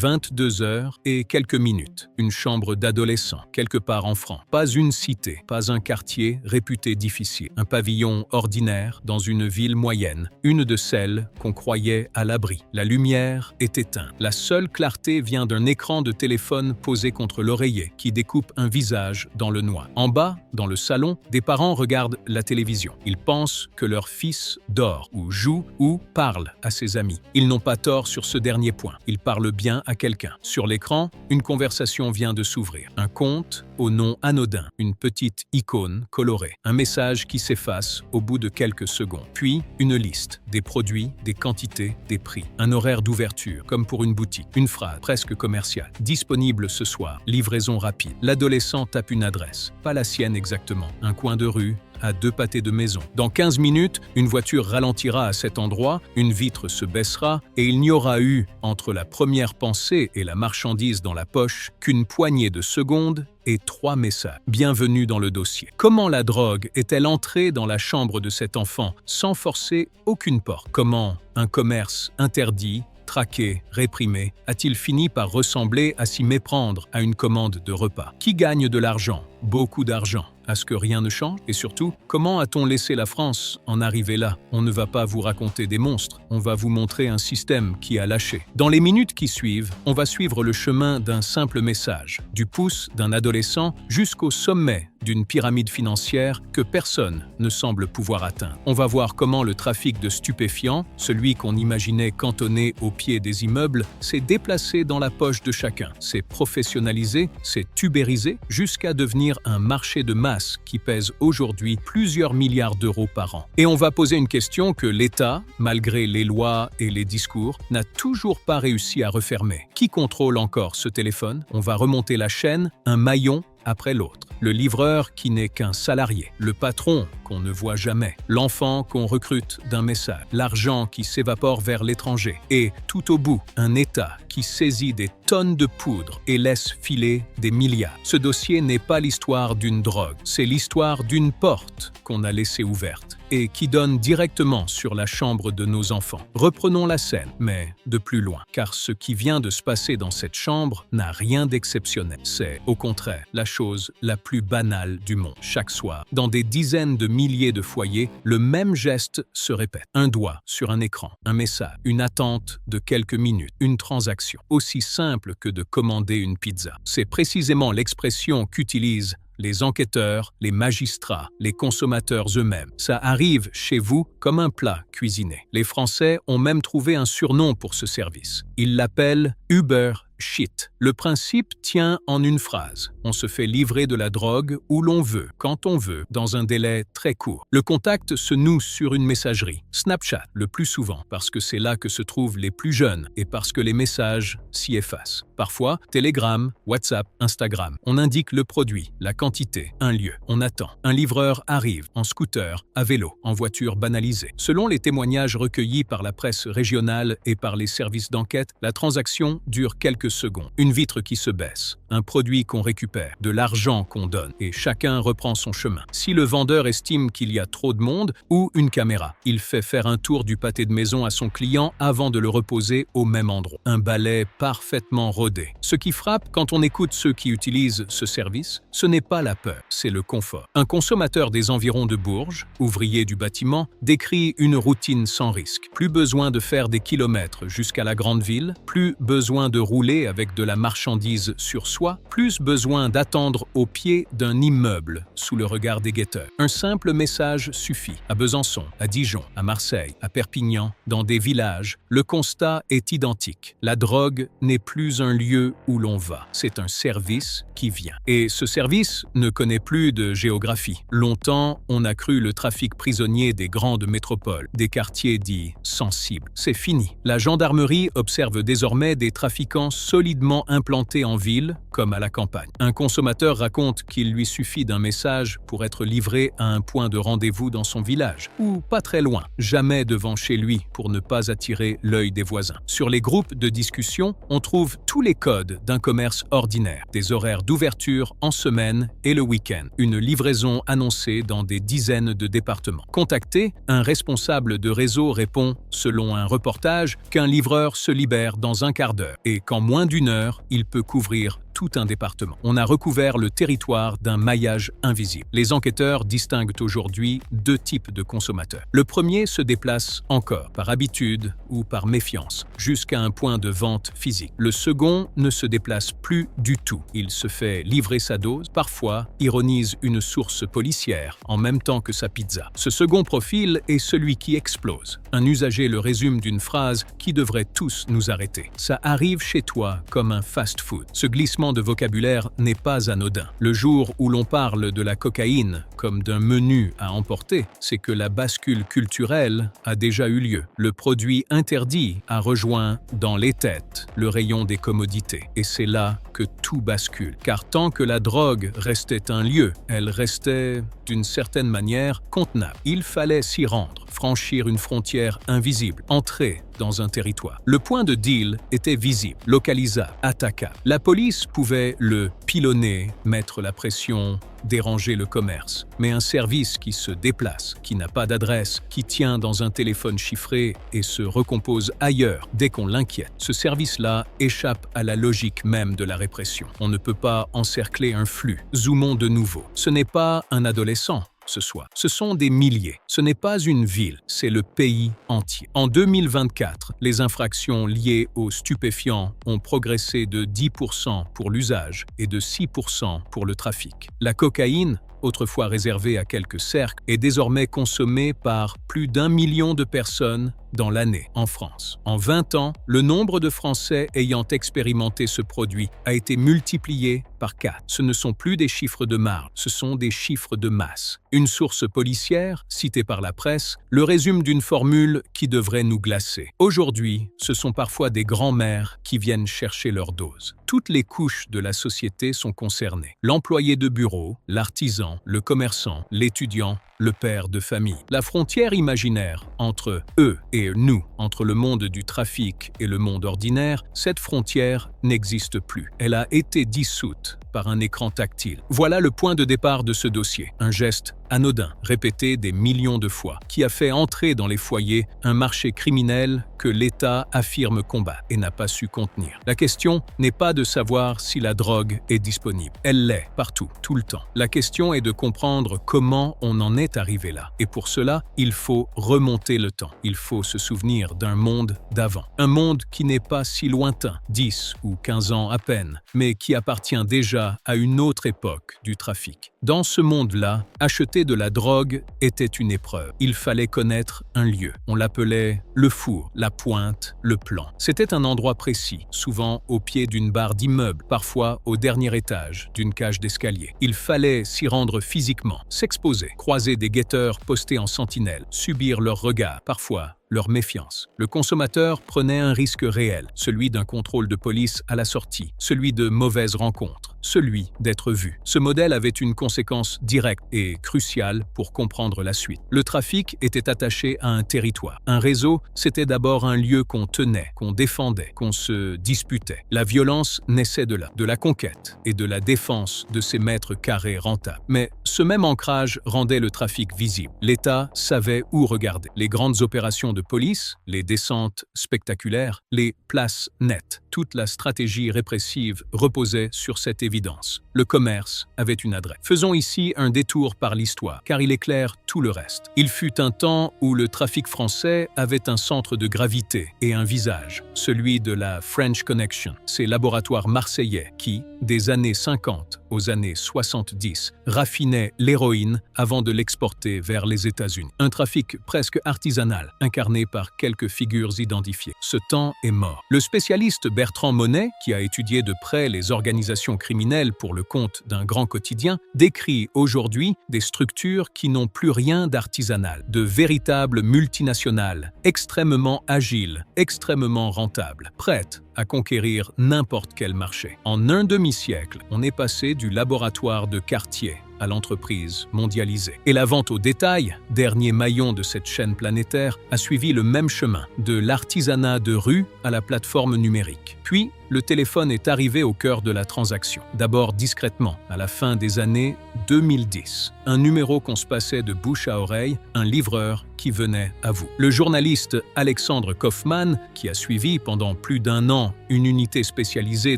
22 heures et quelques minutes. Une chambre d'adolescent, quelque part en France. Pas une cité, pas un quartier réputé difficile. Un pavillon ordinaire dans une ville moyenne. Une de celles qu'on croyait à l'abri. La lumière est éteinte. La seule clarté vient d'un écran de téléphone posé contre l'oreiller qui découpe un visage dans le noir. En bas, dans le salon, des parents regardent la télévision. Ils pensent que leur fils dort ou joue ou parle à ses amis. Ils n'ont pas tort sur ce dernier point. Ils parlent bien à quelqu'un. Sur l'écran, une conversation vient de s'ouvrir. Un compte au nom anodin, une petite icône colorée, un message qui s'efface au bout de quelques secondes. Puis, une liste, des produits, des quantités, des prix, un horaire d'ouverture, comme pour une boutique, une phrase presque commerciale. Disponible ce soir, livraison rapide. L'adolescent tape une adresse, pas la sienne exactement, un coin de rue, à 2 pâtés de maison. Dans 15 minutes, une voiture ralentira à cet endroit, une vitre se baissera et il n'y aura eu, entre la première pensée et la marchandise dans la poche, qu'une poignée de secondes et 3 messages. Bienvenue dans le dossier. Comment la drogue est-elle entrée dans la chambre de cet enfant sans forcer aucune porte? Comment un commerce interdit, traqué, réprimé, a-t-il fini par ressembler à s'y méprendre à une commande de repas? Qui gagne de l'argent? Beaucoup d'argent. À ce que rien ne change? Et surtout, comment a-t-on laissé la France en arriver là? On ne va pas vous raconter des monstres, on va vous montrer un système qui a lâché. Dans les minutes qui suivent, on va suivre le chemin d'un simple message, du pouce d'un adolescent jusqu'au sommet d'une pyramide financière que personne ne semble pouvoir atteindre. On va voir comment le trafic de stupéfiants, celui qu'on imaginait cantonné au pied des immeubles, s'est déplacé dans la poche de chacun, s'est professionnalisé, s'est tubérisé, jusqu'à devenir un marché de masse qui pèse aujourd'hui plusieurs milliards d'euros par an. Et on va poser une question que l'État, malgré les lois et les discours, n'a toujours pas réussi à refermer. Qui contrôle encore ce téléphone? On va remonter la chaîne, un maillon après l'autre. Le livreur qui n'est qu'un salarié, le patron qu'on ne voit jamais, l'enfant qu'on recrute d'un message, l'argent qui s'évapore vers l'étranger et, tout au bout, un État qui saisit des tonnes de poudre et laisse filer des milliards. Ce dossier n'est pas l'histoire d'une drogue, c'est l'histoire d'une porte qu'on a laissée ouverte et qui donne directement sur la chambre de nos enfants. Reprenons la scène, mais de plus loin, car ce qui vient de se passer dans cette chambre n'a rien d'exceptionnel. C'est, au contraire, la chose la plus banale du monde. Chaque soir, dans des dizaines de milliers de foyers, le même geste se répète. Un doigt sur un écran, un message, une attente de quelques minutes, une transaction, aussi simple que de commander une pizza. C'est précisément l'expression qu'utilisent les enquêteurs, les magistrats, les consommateurs eux-mêmes. Ça arrive chez vous comme un plat cuisiné. Les Français ont même trouvé un surnom pour ce service. Ils l'appellent Uber Shit. Le principe tient en une phrase. On se fait livrer de la drogue où l'on veut, quand on veut, dans un délai très court. Le contact se noue sur une messagerie. Snapchat, le plus souvent, parce que c'est là que se trouvent les plus jeunes et parce que les messages s'y effacent. Parfois, Telegram, WhatsApp, Instagram. On indique le produit, la quantité, un lieu. On attend. Un livreur arrive, en scooter, à vélo, en voiture banalisée. Selon les témoignages recueillis par la presse régionale et par les services d'enquête, la transaction dure quelques secondes. Une vitre qui se baisse, un produit qu'on récupère, de l'argent qu'on donne, et chacun reprend son chemin. Si le vendeur estime qu'il y a trop de monde, ou une caméra, il fait faire un tour du pâté de maison à son client avant de le reposer au même endroit. Un balai parfaitement rodé. Ce qui frappe quand on écoute ceux qui utilisent ce service, ce n'est pas la peur, c'est le confort. Un consommateur des environs de Bourges, ouvrier du bâtiment, décrit une routine sans risque. Plus besoin de faire des kilomètres jusqu'à la grande ville, plus besoin de rouler avec de la marchandise sur soi, plus besoin d'attendre au pied d'un immeuble sous le regard des guetteurs. Un simple message suffit. À Besançon, à Dijon, à Marseille, à Perpignan, dans des villages, le constat est identique. La drogue n'est plus un lieu où l'on va, c'est un service qui vient. Et ce service ne connaît plus de géographie. Longtemps, on a cru le trafic prisonnier des grandes métropoles, des quartiers dits sensibles. C'est fini. La gendarmerie observe désormais des trafiquants solidement implantés en ville, comme à la campagne. Un consommateur raconte qu'il lui suffit d'un message pour être livré à un point de rendez-vous dans son village, ou pas très loin, jamais devant chez lui pour ne pas attirer l'œil des voisins. Sur les groupes de discussion, on trouve tous les codes d'un commerce ordinaire, des horaires d'ouverture en semaine et le week-end, une livraison annoncée dans des dizaines de départements. Contacté, un responsable de réseau répond, selon un reportage, qu'un livreur se libère dans un quart d'heure. heures, et qu'en moins d'une heure, il peut couvrir tout un département. On a recouvert le territoire d'un maillage invisible. Les enquêteurs distinguent aujourd'hui deux types de consommateurs. Le premier se déplace encore, par habitude ou par méfiance, jusqu'à un point de vente physique. Le second ne se déplace plus du tout. Il se fait livrer sa dose, parfois ironise une source policière en même temps que sa pizza. Ce second profil est celui qui explose. Un usager le résume d'une phrase qui devrait tous nous arrêter. Ça arrive chez toi comme un fast-food. Ce glissement de vocabulaire n'est pas anodin. Le jour où l'on parle de la cocaïne comme d'un menu à emporter, c'est que la bascule culturelle a déjà eu lieu. Le produit interdit a rejoint dans les têtes le rayon des commodités. Et c'est là que tout bascule. Car tant que la drogue restait un lieu, elle restait, d'une certaine manière, contenable. Il fallait s'y rendre, franchir une frontière invisible, entrer dans un territoire. Le point de deal était visible, localisable, attaquable. La police pouvait le pilonner, mettre la pression, déranger le commerce. Mais un service qui se déplace, qui n'a pas d'adresse, qui tient dans un téléphone chiffré et se recompose ailleurs dès qu'on l'inquiète, ce service-là échappe à la logique même de la répression. On ne peut pas encercler un flux. Zoomons de nouveau. Ce n'est pas un adolescent. Ce sont des milliers. Ce n'est pas une ville, c'est le pays entier. En 2024, les infractions liées aux stupéfiants ont progressé de 10% pour l'usage et de 6% pour le trafic. La cocaïne, autrefois réservée à quelques cercles, est désormais consommée par plus d'1 million de personnes dans l'année en France. En 20 ans, le nombre de Français ayant expérimenté ce produit a été multiplié par 4. Ce ne sont plus des chiffres de marge, ce sont des chiffres de masse. Une source policière, citée par la presse, le résume d'une formule qui devrait nous glacer. Aujourd'hui, ce sont parfois des grands-mères qui viennent chercher leur dose. Toutes les couches de la société sont concernées. L'employé de bureau, l'artisan, le commerçant, l'étudiant, le père de famille. La frontière imaginaire entre eux et nous, entre le monde du trafic et le monde ordinaire, cette frontière n'existe plus. Elle a été dissoute par un écran tactile. Voilà le point de départ de ce dossier. Un geste anodin, répété des millions de fois, qui a fait entrer dans les foyers un marché criminel que l'État affirme combattre et n'a pas su contenir. La question n'est pas de savoir si la drogue est disponible. Elle l'est, partout, tout le temps. La question est de comprendre comment on en est arrivé là. Et pour cela, il faut remonter le temps. Il faut se souvenir d'un monde d'avant. Un monde qui n'est pas si lointain, 10 ou 15 ans à peine, mais qui appartient déjà à une autre époque du trafic. Dans ce monde-là, acheter de la drogue était une épreuve. Il fallait connaître un lieu. On l'appelait le four, la pointe, le plan. C'était un endroit précis, souvent au pied d'une barre d'immeuble, parfois au dernier étage d'une cage d'escalier. Il fallait s'y rendre physiquement, s'exposer, croiser des guetteurs postés en sentinelle, subir leurs regards, parfois leur méfiance. Le consommateur prenait un risque réel, celui d'un contrôle de police à la sortie, celui de mauvaises rencontres, celui d'être vu. Ce modèle avait une conséquence directe et cruciale pour comprendre la suite. Le trafic était attaché à un territoire. Un réseau, c'était d'abord un lieu qu'on tenait, qu'on défendait, qu'on se disputait. La violence naissait de là, de la conquête et de la défense de ces mètres carrés rentables. Mais ce même ancrage rendait le trafic visible. L'État savait où regarder. Les grandes opérations de police, les descentes spectaculaires, les places nettes. Toute la stratégie répressive reposait sur cette évidence. Le commerce avait une adresse. Faisons ici un détour par l'histoire, car il éclaire tout le reste. Il fut un temps où le trafic français avait un centre de gravité et un visage, celui de la French Connection, ces laboratoires marseillais qui, des années 50 aux années 70, raffinaient l'héroïne avant de l'exporter vers les États-Unis. Un trafic presque artisanal, incarné par quelques figures identifiées. Ce temps est mort. Le spécialiste Bertrand Monet, qui a étudié de près les organisations criminelles pour le compte d'un grand quotidien, décrit aujourd'hui des structures qui n'ont plus rien d'artisanal, de véritables multinationales, extrêmement agiles, extrêmement rentables, prêtes à conquérir n'importe quel marché. En un demi-siècle, on est passé du laboratoire de quartier à l'entreprise mondialisée. Et la vente au détail, dernier maillon de cette chaîne planétaire, a suivi le même chemin, de l'artisanat de rue à la plateforme numérique. Puis, le téléphone est arrivé au cœur de la transaction. D'abord discrètement, à la fin des années 2010. Un numéro qu'on se passait de bouche à oreille, un livreur qui venait à vous. Le journaliste Alexandre Kaufmann, qui a suivi pendant plus d'1 an une unité spécialisée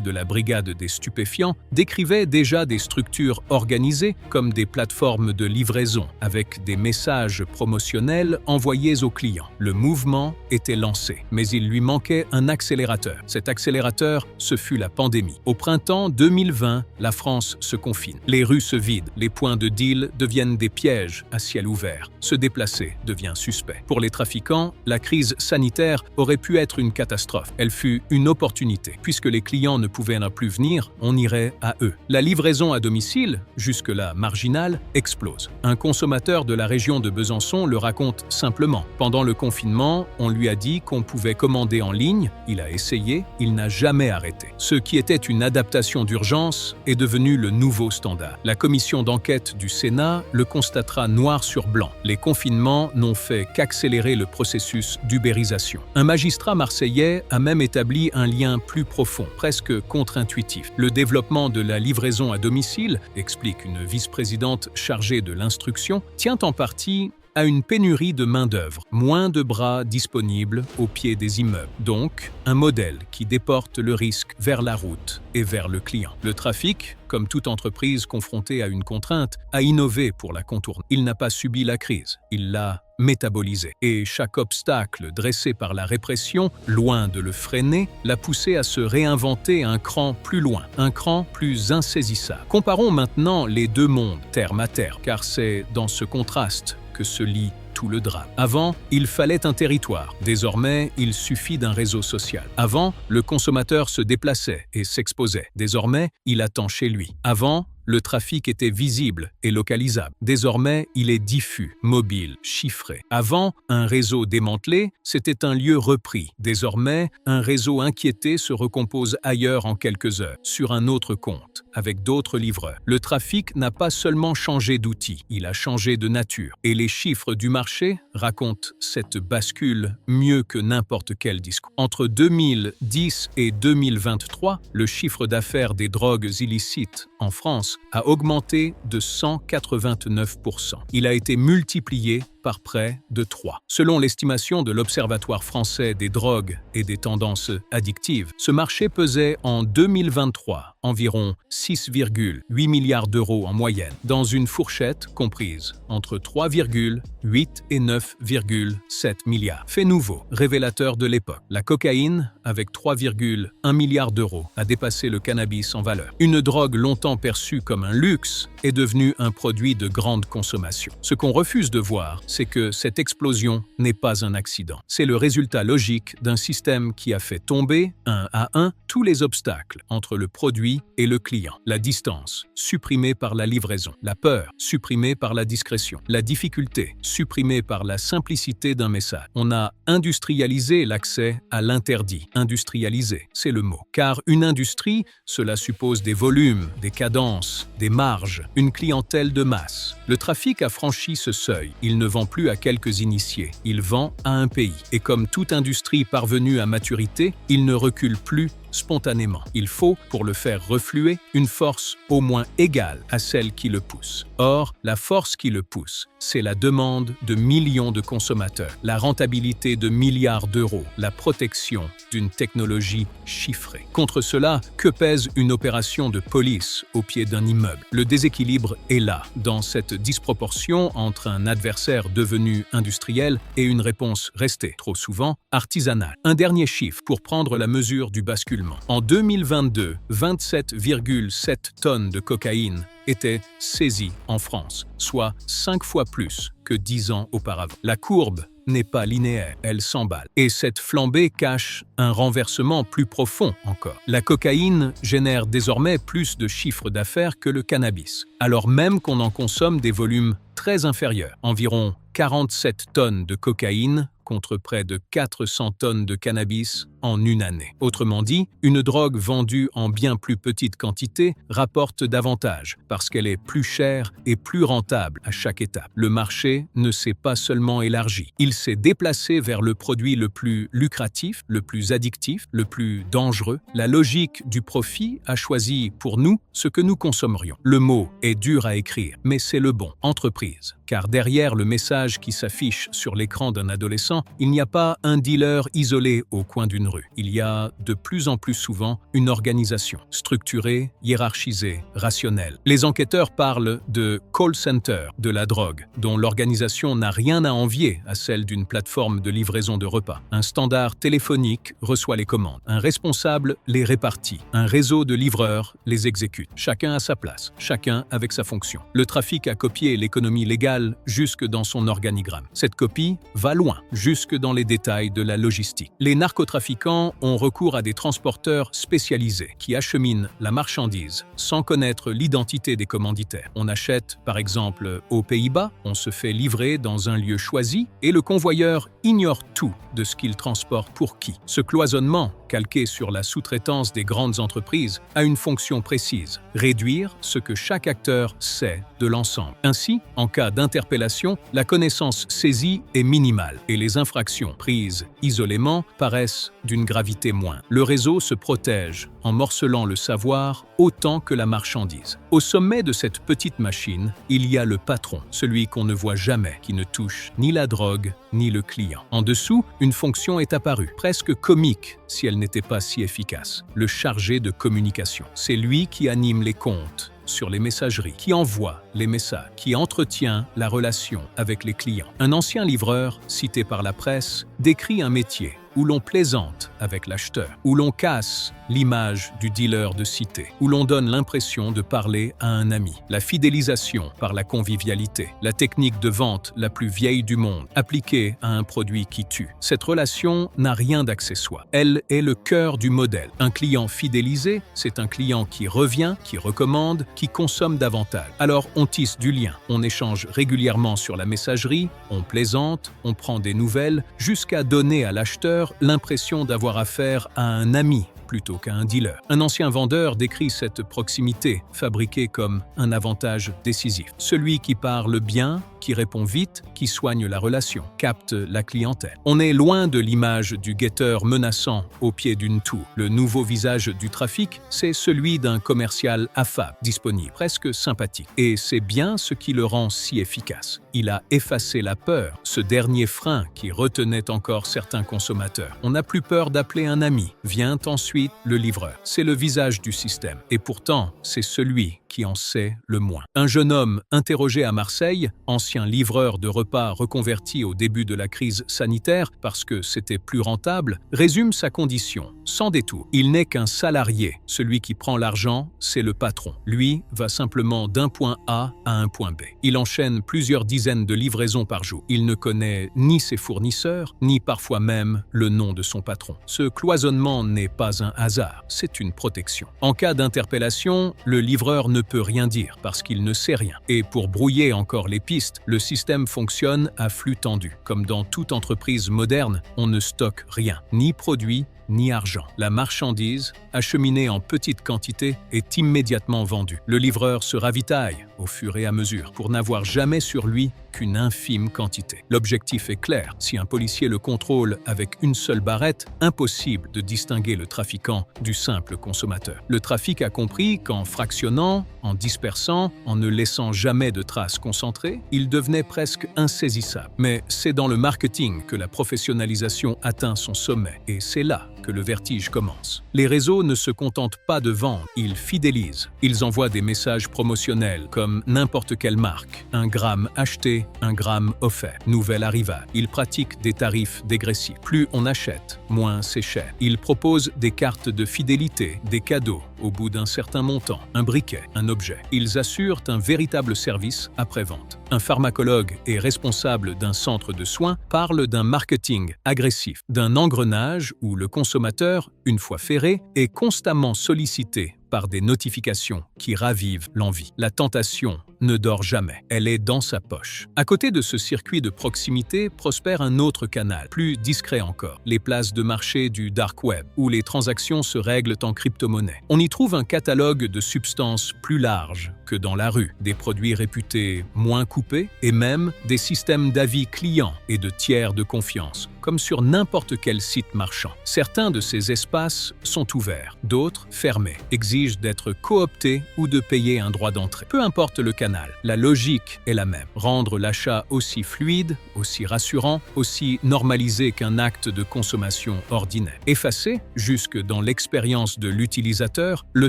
de la brigade des stupéfiants, décrivait déjà des structures organisées comme des plateformes de livraison avec des messages promotionnels envoyés aux clients. Le mouvement était lancé, mais il lui manquait un accélérateur. Cet accélérateur, ce fut la pandémie. Au printemps 2020, la France se confine. Les rues se vident, les points de deal deviennent des pièges à ciel ouvert. Se déplacer devient suspect. Pour les trafiquants, la crise sanitaire aurait pu être une catastrophe. Elle fut une opportunité. Puisque les clients ne pouvaient plus venir, on irait à eux. La livraison à domicile, jusque-là marginale, explose. Un consommateur de la région de Besançon le raconte simplement. Pendant le confinement, on lui a dit qu'on pouvait commander en ligne. Il a essayé, il n'a jamais arrêté. Ce qui était une adaptation d'urgence est devenu le nouveau standard. La commission d'enquête du Sénat le constatera noir sur blanc. Les confinements n'ont fait qu'accélérer le processus d'ubérisation. Un magistrat marseillais a même établi un lien plus profond, presque contre-intuitif. Le développement de la livraison à domicile, explique une vice-présidente chargée de l'instruction, tient en partie à une pénurie de main-d'œuvre, moins de bras disponibles au pied des immeubles. Donc, un modèle qui déporte le risque vers la route et vers le client. Le trafic, comme toute entreprise confrontée à une contrainte, a innové pour la contourner. Il n'a pas subi la crise, il l'a métabolisée. Et chaque obstacle dressé par la répression, loin de le freiner, l'a poussé à se réinventer un cran plus loin, un cran plus insaisissable. Comparons maintenant les deux mondes, terme à terme, car c'est dans ce contraste que se lie tout le drame. Avant, il fallait un territoire. Désormais, il suffit d'un réseau social. Avant, le consommateur se déplaçait et s'exposait. Désormais, il attend chez lui. Avant, le trafic était visible et localisable. Désormais, il est diffus, mobile, chiffré. Avant, un réseau démantelé, c'était un lieu repris. Désormais, un réseau inquiété se recompose ailleurs en quelques heures, sur un autre compte, avec d'autres livreurs. Le trafic n'a pas seulement changé d'outil, il a changé de nature. Et les chiffres du marché racontent cette bascule mieux que n'importe quel discours. Entre 2010 et 2023, le chiffre d'affaires des drogues illicites en France a augmenté de 189%. Il a été multiplié par près de 3. Selon l'estimation de l'Observatoire français des drogues et des tendances addictives, ce marché pesait en 2023 environ 6,8 milliards d'euros en moyenne, dans une fourchette comprise entre 3,8 et 9,7 milliards. Fait nouveau, révélateur de l'époque. La cocaïne, avec 3,1 milliards d'euros, a dépassé le cannabis en valeur. Une drogue longtemps perçue comme un luxe est devenue un produit de grande consommation. Ce qu'on refuse de voir, c'est que cette explosion n'est pas un accident. C'est le résultat logique d'un système qui a fait tomber, un à un, tous les obstacles entre le produit et le client. La distance, supprimée par la livraison. La peur, supprimée par la discrétion. La difficulté, supprimée par la simplicité d'un message. On a industrialisé l'accès à l'interdit. Industrialisé, c'est le mot. Car une industrie, cela suppose des volumes, des cadences, des marges, une clientèle de masse. Le trafic a franchi ce seuil. Il ne vend plus à quelques initiés. Il vend à un pays. Et comme toute industrie parvenue à maturité, il ne recule plus spontanément. Il faut, pour le faire refluer, une force au moins égale à celle qui le pousse. Or, la force qui le pousse, c'est la demande de millions de consommateurs, la rentabilité de milliards d'euros, la protection d'une technologie chiffrée. Contre cela, que pèse une opération de police au pied d'un immeuble? Le déséquilibre est là, dans cette disproportion entre un adversaire devenu industriel et une réponse restée, trop souvent, artisanale. Un dernier chiffre pour prendre la mesure du basculement. En 2022, 27,7 tonnes de cocaïne étaient saisies en France, soit 5 fois plus que 10 ans auparavant. La courbe n'est pas linéaire, elle s'emballe. Et cette flambée cache un renversement plus profond encore. La cocaïne génère désormais plus de chiffre d'affaires que le cannabis, alors même qu'on en consomme des volumes très inférieurs, environ 47 tonnes de cocaïne contre près de 400 tonnes de cannabis en une année. Autrement dit, une drogue vendue en bien plus petite quantité rapporte davantage parce qu'elle est plus chère et plus rentable à chaque étape. Le marché ne s'est pas seulement élargi, il s'est déplacé vers le produit le plus lucratif, le plus addictif, le plus dangereux. La logique du profit a choisi pour nous ce que nous consommerions. Le mot est dur à écrire, mais c'est le bon, entreprise. Car derrière le message qui s'affiche sur l'écran d'un adolescent, il n'y a pas un dealer isolé au coin d'une rue. Il y a de plus en plus souvent une organisation, structurée, hiérarchisée, rationnelle. Les enquêteurs parlent de call center de la drogue, dont l'organisation n'a rien à envier à celle d'une plateforme de livraison de repas. Un standard téléphonique reçoit les commandes, un responsable les répartit, un réseau de livreurs les exécute. Chacun à sa place, chacun avec sa fonction. Le trafic a copié l'économie légale jusque dans son organigramme. Cette copie va loin, jusque dans les détails de la logistique. Les narcotrafiquants ont recours à des transporteurs spécialisés qui acheminent la marchandise sans connaître l'identité des commanditaires. On achète, par exemple, aux Pays-Bas, on se fait livrer dans un lieu choisi et le convoyeur ignore tout de ce qu'il transporte pour qui. Ce cloisonnement, calqué sur la sous-traitance des grandes entreprises, a une fonction précise, réduire ce que chaque acteur sait de l'ensemble. Ainsi, en cas d'interpellation, la connaissance saisie est minimale et les infractions prises isolément paraissent d'une gravité moindre. Le réseau se protège en morcelant le savoir autant que la marchandise. Au sommet de cette petite machine, il y a le patron, celui qu'on ne voit jamais, qui ne touche ni la drogue ni le client. En dessous, une fonction est apparue, presque comique si elle n'était pas si efficace, le chargé de communication. C'est lui qui anime les comptes sur les messageries, qui envoie les messages, qui entretient la relation avec les clients. Un ancien livreur, cité par la presse, décrit un métier où l'on plaisante avec l'acheteur, où l'on casse l'image du dealer de cité, où l'on donne l'impression de parler à un ami. La fidélisation par la convivialité, la technique de vente la plus vieille du monde, appliquée à un produit qui tue. Cette relation n'a rien d'accessoire. Elle est le cœur du modèle. Un client fidélisé, c'est un client qui revient, qui recommande, qui consomme davantage. Alors on tisse du lien, on échange régulièrement sur la messagerie, on plaisante, on prend des nouvelles, jusqu'à donner à l'acheteur l'impression d'avoir affaire à un ami plutôt qu'à un dealer. Un ancien vendeur décrit cette proximité fabriquée comme un avantage décisif. Celui qui parle bien, qui répond vite, qui soigne la relation, capte la clientèle. On est loin de l'image du guetteur menaçant au pied d'une tour. Le nouveau visage du trafic, c'est celui d'un commercial affable, disponible, presque sympathique. Et c'est bien ce qui le rend si efficace. Il a effacé la peur, ce dernier frein qui retenait encore certains consommateurs. On n'a plus peur d'appeler un ami. Vient ensuite le livreur. C'est le visage du système. Et pourtant, c'est celui qui en sait le moins. Un jeune homme interrogé à Marseille, ancien livreur de repas reconverti au début de la crise sanitaire parce que c'était plus rentable, résume sa condition, sans détour. Il n'est qu'un salarié. Celui qui prend l'argent, c'est le patron. Lui va simplement d'un point A à un point B. Il enchaîne plusieurs dizaines de livraisons par jour. Il ne connaît ni ses fournisseurs, ni parfois même le nom de son patron. Ce cloisonnement n'est pas un hasard, c'est une protection. En cas d'interpellation, le livreur ne peut rien dire parce qu'il ne sait rien. Et pour brouiller encore les pistes, le système fonctionne à flux tendu. Comme dans toute entreprise moderne, on ne stocke rien, ni produit, ni argent. La marchandise, acheminée en petite quantité, est immédiatement vendue. Le livreur se ravitaille au fur et à mesure pour n'avoir jamais sur lui qu'une infime quantité. L'objectif est clair. Si un policier le contrôle avec une seule barrette, impossible de distinguer le trafiquant du simple consommateur. Le trafic a compris qu'en fractionnant, en dispersant, en ne laissant jamais de traces concentrées, il devenait presque insaisissable. Mais c'est dans le marketing que la professionnalisation atteint son sommet, et c'est là que le vertige commence. Les réseaux ne se contentent pas de vendre, ils fidélisent. Ils envoient des messages promotionnels comme n'importe quelle marque. 1 gramme acheté, 1 gramme offert. Nouvelle arrivage. Ils pratiquent des tarifs dégressifs. Plus on achète, moins c'est cher. Ils proposent des cartes de fidélité, des cadeaux au bout d'un certain montant, un briquet, un objet. Ils assurent un véritable service après-vente. Un pharmacologue et responsable d'un centre de soins parle d'un marketing agressif, d'un engrenage où le consommateur, une fois ferré, est constamment sollicité par des notifications qui ravivent l'envie. La tentation ne dort jamais. Elle est dans sa poche. À côté de ce circuit de proximité prospère un autre canal, plus discret encore, les places de marché du dark web, où les transactions se règlent en crypto-monnaie. On y trouve un catalogue de substances plus large que dans la rue, des produits réputés moins coupés et même des systèmes d'avis clients et de tiers de confiance, comme sur n'importe quel site marchand. Certains de ces espaces sont ouverts, d'autres fermés, exigent d'être cooptés ou de payer un droit d'entrée. Peu importe le canal, la logique est la même. Rendre l'achat aussi fluide, aussi rassurant, aussi normalisé qu'un acte de consommation ordinaire. Effacer, jusque dans l'expérience de l'utilisateur, le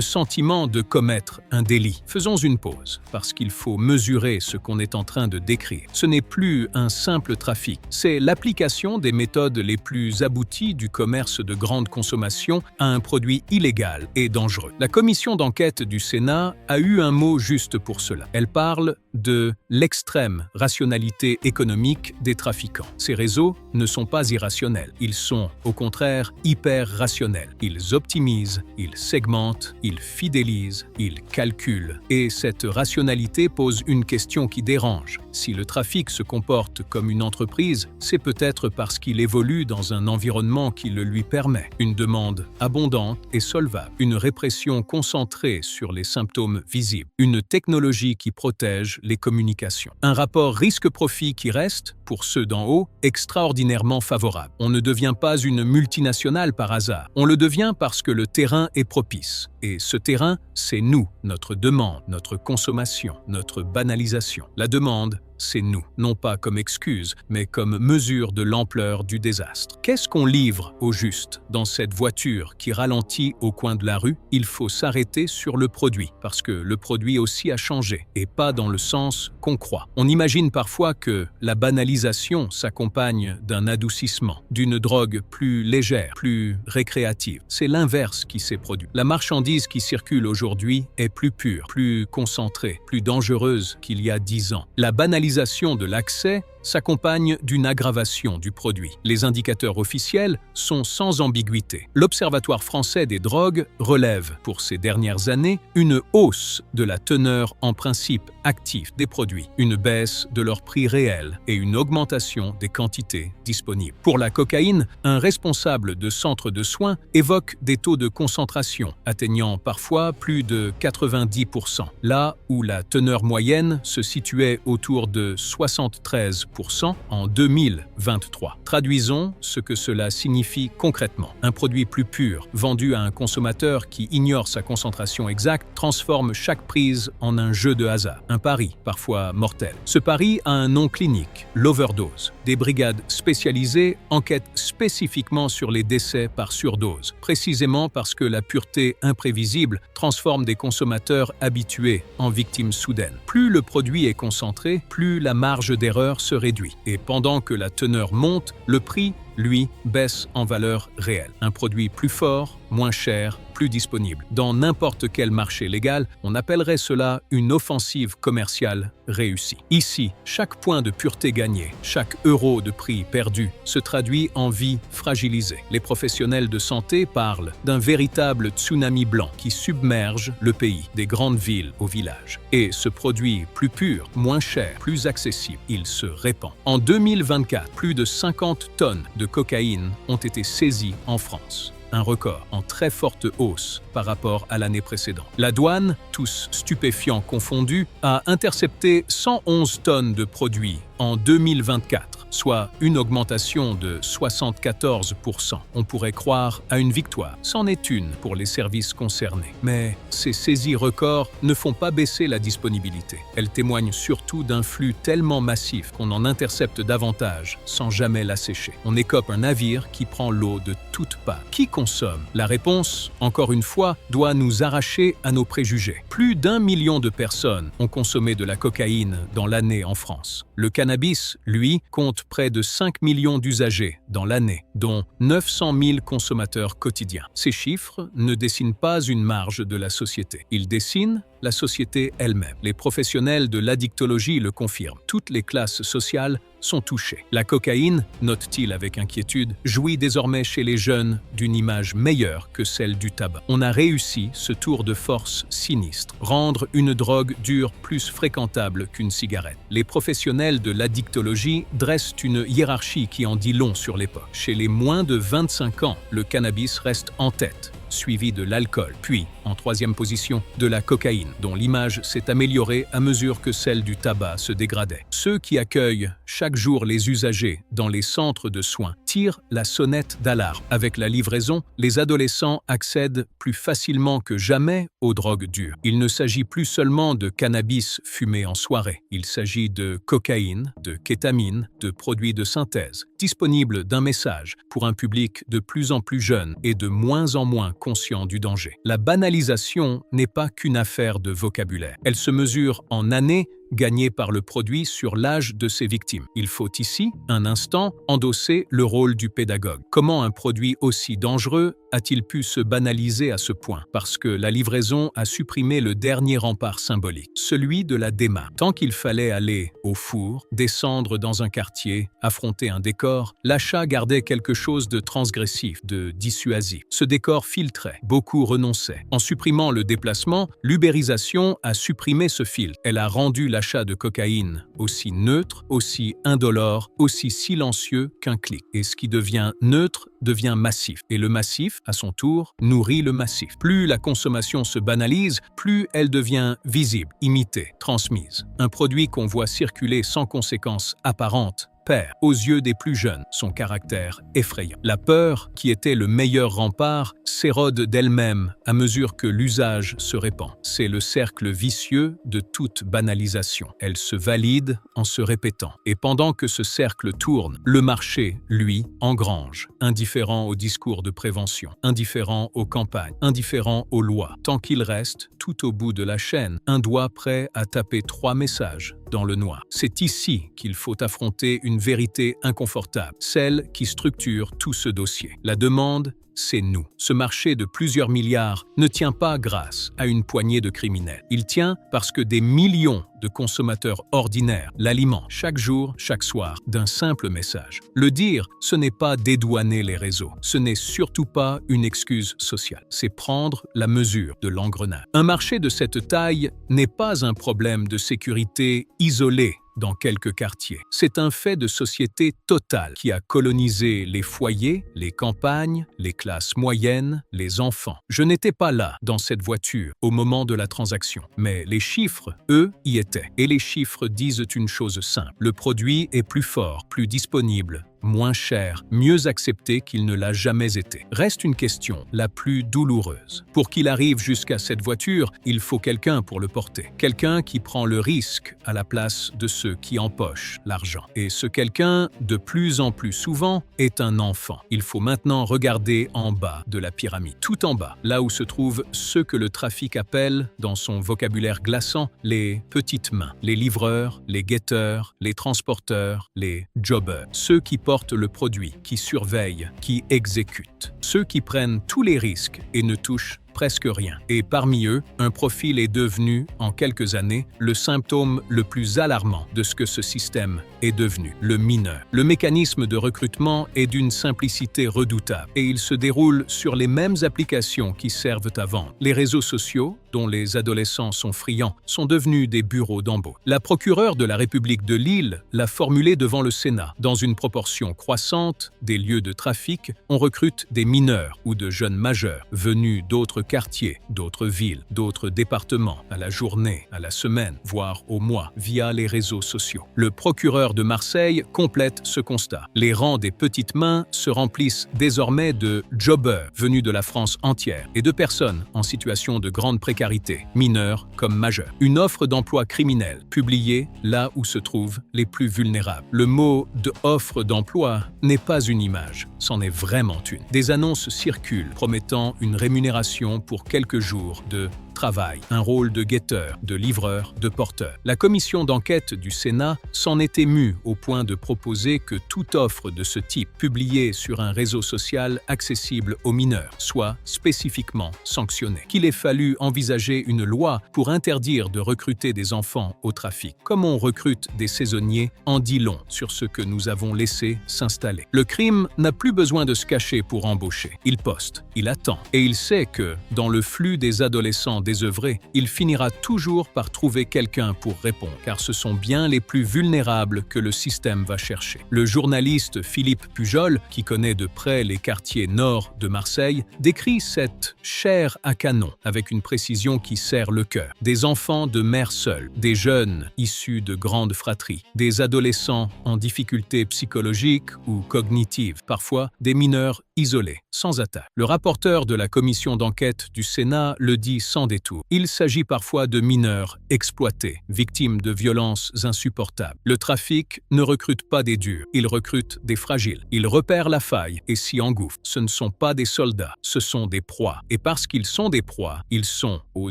sentiment de commettre un délit. Faisons une pause, parce qu'il faut mesurer ce qu'on est en train de décrire. Ce n'est plus un simple trafic, c'est l'application des méthodes les plus abouties du commerce de grande consommation à un produit illégal et dangereux. La commission d'enquête du Sénat a eu un mot juste pour cela. Elle parle de l'extrême rationalité économique des trafiquants. Ces réseaux ne sont pas irrationnels, ils sont au contraire hyper rationnels. Ils optimisent, ils segmentent, ils fidélisent, ils calculent. Et cette rationalité pose une question qui dérange. Si le trafic se comporte comme une entreprise, c'est peut-être parce qu'il évolue dans un environnement qui le lui permet. Une demande abondante et solvable, une répression concentrée sur les symptômes visibles, une technologie qui protège les communications. Un rapport risque-profit qui reste, pour ceux d'en haut, extraordinairement favorable. On ne devient pas une multinationale par hasard. On le devient parce que le terrain est propice. Et ce terrain, c'est nous, notre demande, notre consommation, notre banalisation. La demande, c'est nous, non pas comme excuse, mais comme mesure de l'ampleur du désastre. Qu'est-ce qu'on livre au juste dans cette voiture qui ralentit au coin de la rue? Il faut s'arrêter sur le produit, parce que le produit aussi a changé, et pas dans le sens qu'on croit. On imagine parfois que la banalisation s'accompagne d'un adoucissement, d'une drogue plus légère, plus récréative. C'est l'inverse qui s'est produit. La marchandise qui circule aujourd'hui est plus pure, plus concentrée, plus dangereuse qu'il y a 10 ans. La banalisation de l'accès s'accompagne d'une aggravation du produit. Les indicateurs officiels sont sans ambiguïté. L'Observatoire français des drogues relève, pour ces dernières années, une hausse de la teneur en principe actif des produits, une baisse de leur prix réel et une augmentation des quantités disponibles. Pour la cocaïne, un responsable de centre de soins évoque des taux de concentration atteignant parfois plus de 90%, là où la teneur moyenne se situait autour de 73% en 2023. Traduisons ce que cela signifie concrètement. Un produit plus pur, vendu à un consommateur qui ignore sa concentration exacte, transforme chaque prise en un jeu de hasard, un pari, parfois mortel. Ce pari a un nom clinique, l'overdose. Des brigades spécialisées enquêtent spécifiquement sur les décès par surdose, précisément parce que la pureté imprévisible transforme des consommateurs habitués en victimes soudaines. Plus le produit est concentré, plus la marge d'erreur se réduit. Et pendant que la teneur monte, le prix, lui, baisse en valeur réelle. Un produit plus fort, moins cher, plus disponible. Dans n'importe quel marché légal, on appellerait cela une offensive commerciale réussie. Ici, chaque point de pureté gagné, chaque euro de prix perdu se traduit en vie fragilisée. Les professionnels de santé parlent d'un véritable tsunami blanc qui submerge le pays, des grandes villes aux villages. Et ce produit plus pur, moins cher, plus accessible, il se répand. En 2024, plus de 50 tonnes de cocaïne ont été saisies en France. Un record en très forte hausse par rapport à l'année précédente. La douane, tous stupéfiants confondus, a intercepté 111 tonnes de produits en 2024, soit une augmentation de 74%. On pourrait croire à une victoire. C'en est une pour les services concernés. Mais ces saisies records ne font pas baisser la disponibilité. Elles témoignent surtout d'un flux tellement massif qu'on en intercepte davantage sans jamais l'assécher. On écope un navire qui prend l'eau de toutes parts. Qui consomme? La réponse, encore une fois, doit nous arracher à nos préjugés. Plus d'1 million de personnes ont consommé de la cocaïne dans l'année en France. Le cannabis, lui, compte près de 5 millions d'usagers dans l'année, dont 900 000 consommateurs quotidiens. Ces chiffres ne dessinent pas une marge de la société. Ils dessinent la société elle-même. Les professionnels de l'addictologie le confirment. Toutes les classes sociales sont touchées. La cocaïne, note-t-il avec inquiétude, jouit désormais chez les jeunes d'une image meilleure que celle du tabac. On a réussi ce tour de force sinistre, rendre une drogue dure plus fréquentable qu'une cigarette. Les professionnels de l'addictologie dressent une hiérarchie qui en dit long sur l'époque. Chez les moins de 25 ans, le cannabis reste en tête, suivi de l'alcool, puis, en troisième position, de la cocaïne, dont l'image s'est améliorée à mesure que celle du tabac se dégradait. Ceux qui accueillent chaque jour les usagers dans les centres de soins tirent la sonnette d'alarme. Avec la livraison, les adolescents accèdent plus facilement que jamais aux drogues dures. Il ne s'agit plus seulement de cannabis fumé en soirée. Il s'agit de cocaïne, de kétamine, de produits de synthèse, disponibles d'un message pour un public de plus en plus jeune et de moins en moins conscient du danger. La banalisation n'est pas qu'une affaire de vocabulaire. Elle se mesure en années gagnées par le produit sur l'âge de ses victimes. Il faut ici, un instant, endosser le rôle du pédagogue. Comment un produit aussi dangereux a-t-il pu se banaliser à ce point? Parce que la livraison a supprimé le dernier rempart symbolique, celui de la démarche. Tant qu'il fallait aller au four, descendre dans un quartier, affronter un décor, l'achat gardait quelque chose de transgressif, de dissuasif. Ce décor filtrait, beaucoup renonçaient. En supprimant le déplacement, l'ubérisation a supprimé ce filtre. Elle a rendu l'achat de cocaïne aussi neutre, aussi indolore, aussi silencieux qu'un clic. Et ce qui devient neutre devient massif. Et le massif, à son tour, nourrit le massif. Plus la consommation se banalise, plus elle devient visible, imitée, transmise. Un produit qu'on voit circuler sans conséquence apparente perd, aux yeux des plus jeunes, son caractère effrayant. La peur, qui était le meilleur rempart, s'érode d'elle-même à mesure que l'usage se répand. C'est le cercle vicieux de toute banalisation. Elle se valide en se répétant. Et pendant que ce cercle tourne, le marché, lui, engrange, indifférent aux discours de prévention, indifférent aux campagnes, indifférent aux lois, tant qu'il reste, tout au bout de la chaîne, un doigt prêt à taper 3 messages dans le noir. C'est ici qu'il faut affronter une vérité inconfortable, celle qui structure tout ce dossier. La demande, c'est nous. Ce marché de plusieurs milliards ne tient pas grâce à une poignée de criminels. Il tient parce que des millions de consommateurs ordinaires l'alimentent chaque jour, chaque soir, d'un simple message. Le dire, ce n'est pas dédouaner les réseaux. Ce n'est surtout pas une excuse sociale. C'est prendre la mesure de l'engrenage. Un marché de cette taille n'est pas un problème de sécurité isolé dans quelques quartiers. C'est un fait de société total qui a colonisé les foyers, les campagnes, les classes moyennes, les enfants. Je n'étais pas là, dans cette voiture, au moment de la transaction. Mais les chiffres, eux, y étaient. Et les chiffres disent une chose simple. Le produit est plus fort, plus disponible, moins cher, mieux accepté qu'il ne l'a jamais été. Reste une question, la plus douloureuse. Pour qu'il arrive jusqu'à cette voiture, il faut quelqu'un pour le porter. Quelqu'un qui prend le risque à la place de ceux qui empochent l'argent. Et ce quelqu'un, de plus en plus souvent, est un enfant. Il faut maintenant regarder en bas de la pyramide. Tout en bas, là où se trouvent ceux que le trafic appelle, dans son vocabulaire glaçant, les petites mains. Les livreurs, les guetteurs, les transporteurs, les jobbers. Ceux qui portent le produit, qui surveillent, qui exécutent. Ceux qui prennent tous les risques et ne touchent presque rien. Et parmi eux, un profil est devenu, en quelques années, le symptôme le plus alarmant de ce que ce système est devenu, le mineur. Le mécanisme de recrutement est d'une simplicité redoutable et il se déroule sur les mêmes applications qui servent à vendre. Les réseaux sociaux, dont les adolescents sont friands, sont devenus des bureaux d'embauche. La procureure de la République de Lille l'a formulé devant le Sénat. Dans une proportion croissante des lieux de trafic, on recrute des mineurs ou de jeunes majeurs venus d'autres quartiers, d'autres villes, d'autres départements, à la journée, à la semaine, voire au mois, via les réseaux sociaux. Le procureur de Marseille complète ce constat. Les rangs des petites mains se remplissent désormais de jobbers venus de la France entière et de personnes en situation de grande précarité, mineurs comme majeurs. Une offre d'emploi criminelle, publiée là où se trouvent les plus vulnérables. Le mot de offre d'emploi n'est pas une image, c'en est vraiment une. Des annonces circulent promettant une rémunération pour quelques jours de travail, un rôle de guetteur, de livreur, de porteur. La commission d'enquête du Sénat s'en est émue au point de proposer que toute offre de ce type publiée sur un réseau social accessible aux mineurs soit spécifiquement sanctionnée. Qu'il ait fallu envisager une loi pour interdire de recruter des enfants au trafic. Comme on recrute des saisonniers, en dit long sur ce que nous avons laissé s'installer. Le crime n'a plus besoin de se cacher pour embaucher. Il poste, il attend, et il sait que, dans le flux des adolescents désœuvrés, il finira toujours par trouver quelqu'un pour répondre, car ce sont bien les plus vulnérables que le système va chercher. Le journaliste Philippe Pujol, qui connaît de près les quartiers nord de Marseille, décrit cette chair à canon avec une précision qui serre le cœur. Des enfants de mères seules, des jeunes issus de grandes fratries, des adolescents en difficulté psychologique ou cognitive, parfois des mineurs isolés, sans attaque. Le rapporteur de la commission d'enquête du Sénat le dit sans détour. Il s'agit parfois de mineurs exploités, victimes de violences insupportables. Le trafic ne recrute pas des durs, il recrute des fragiles. Il repère la faille et s'y engouffre. Ce ne sont pas des soldats, ce sont des proies. Et parce qu'ils sont des proies, ils sont, aux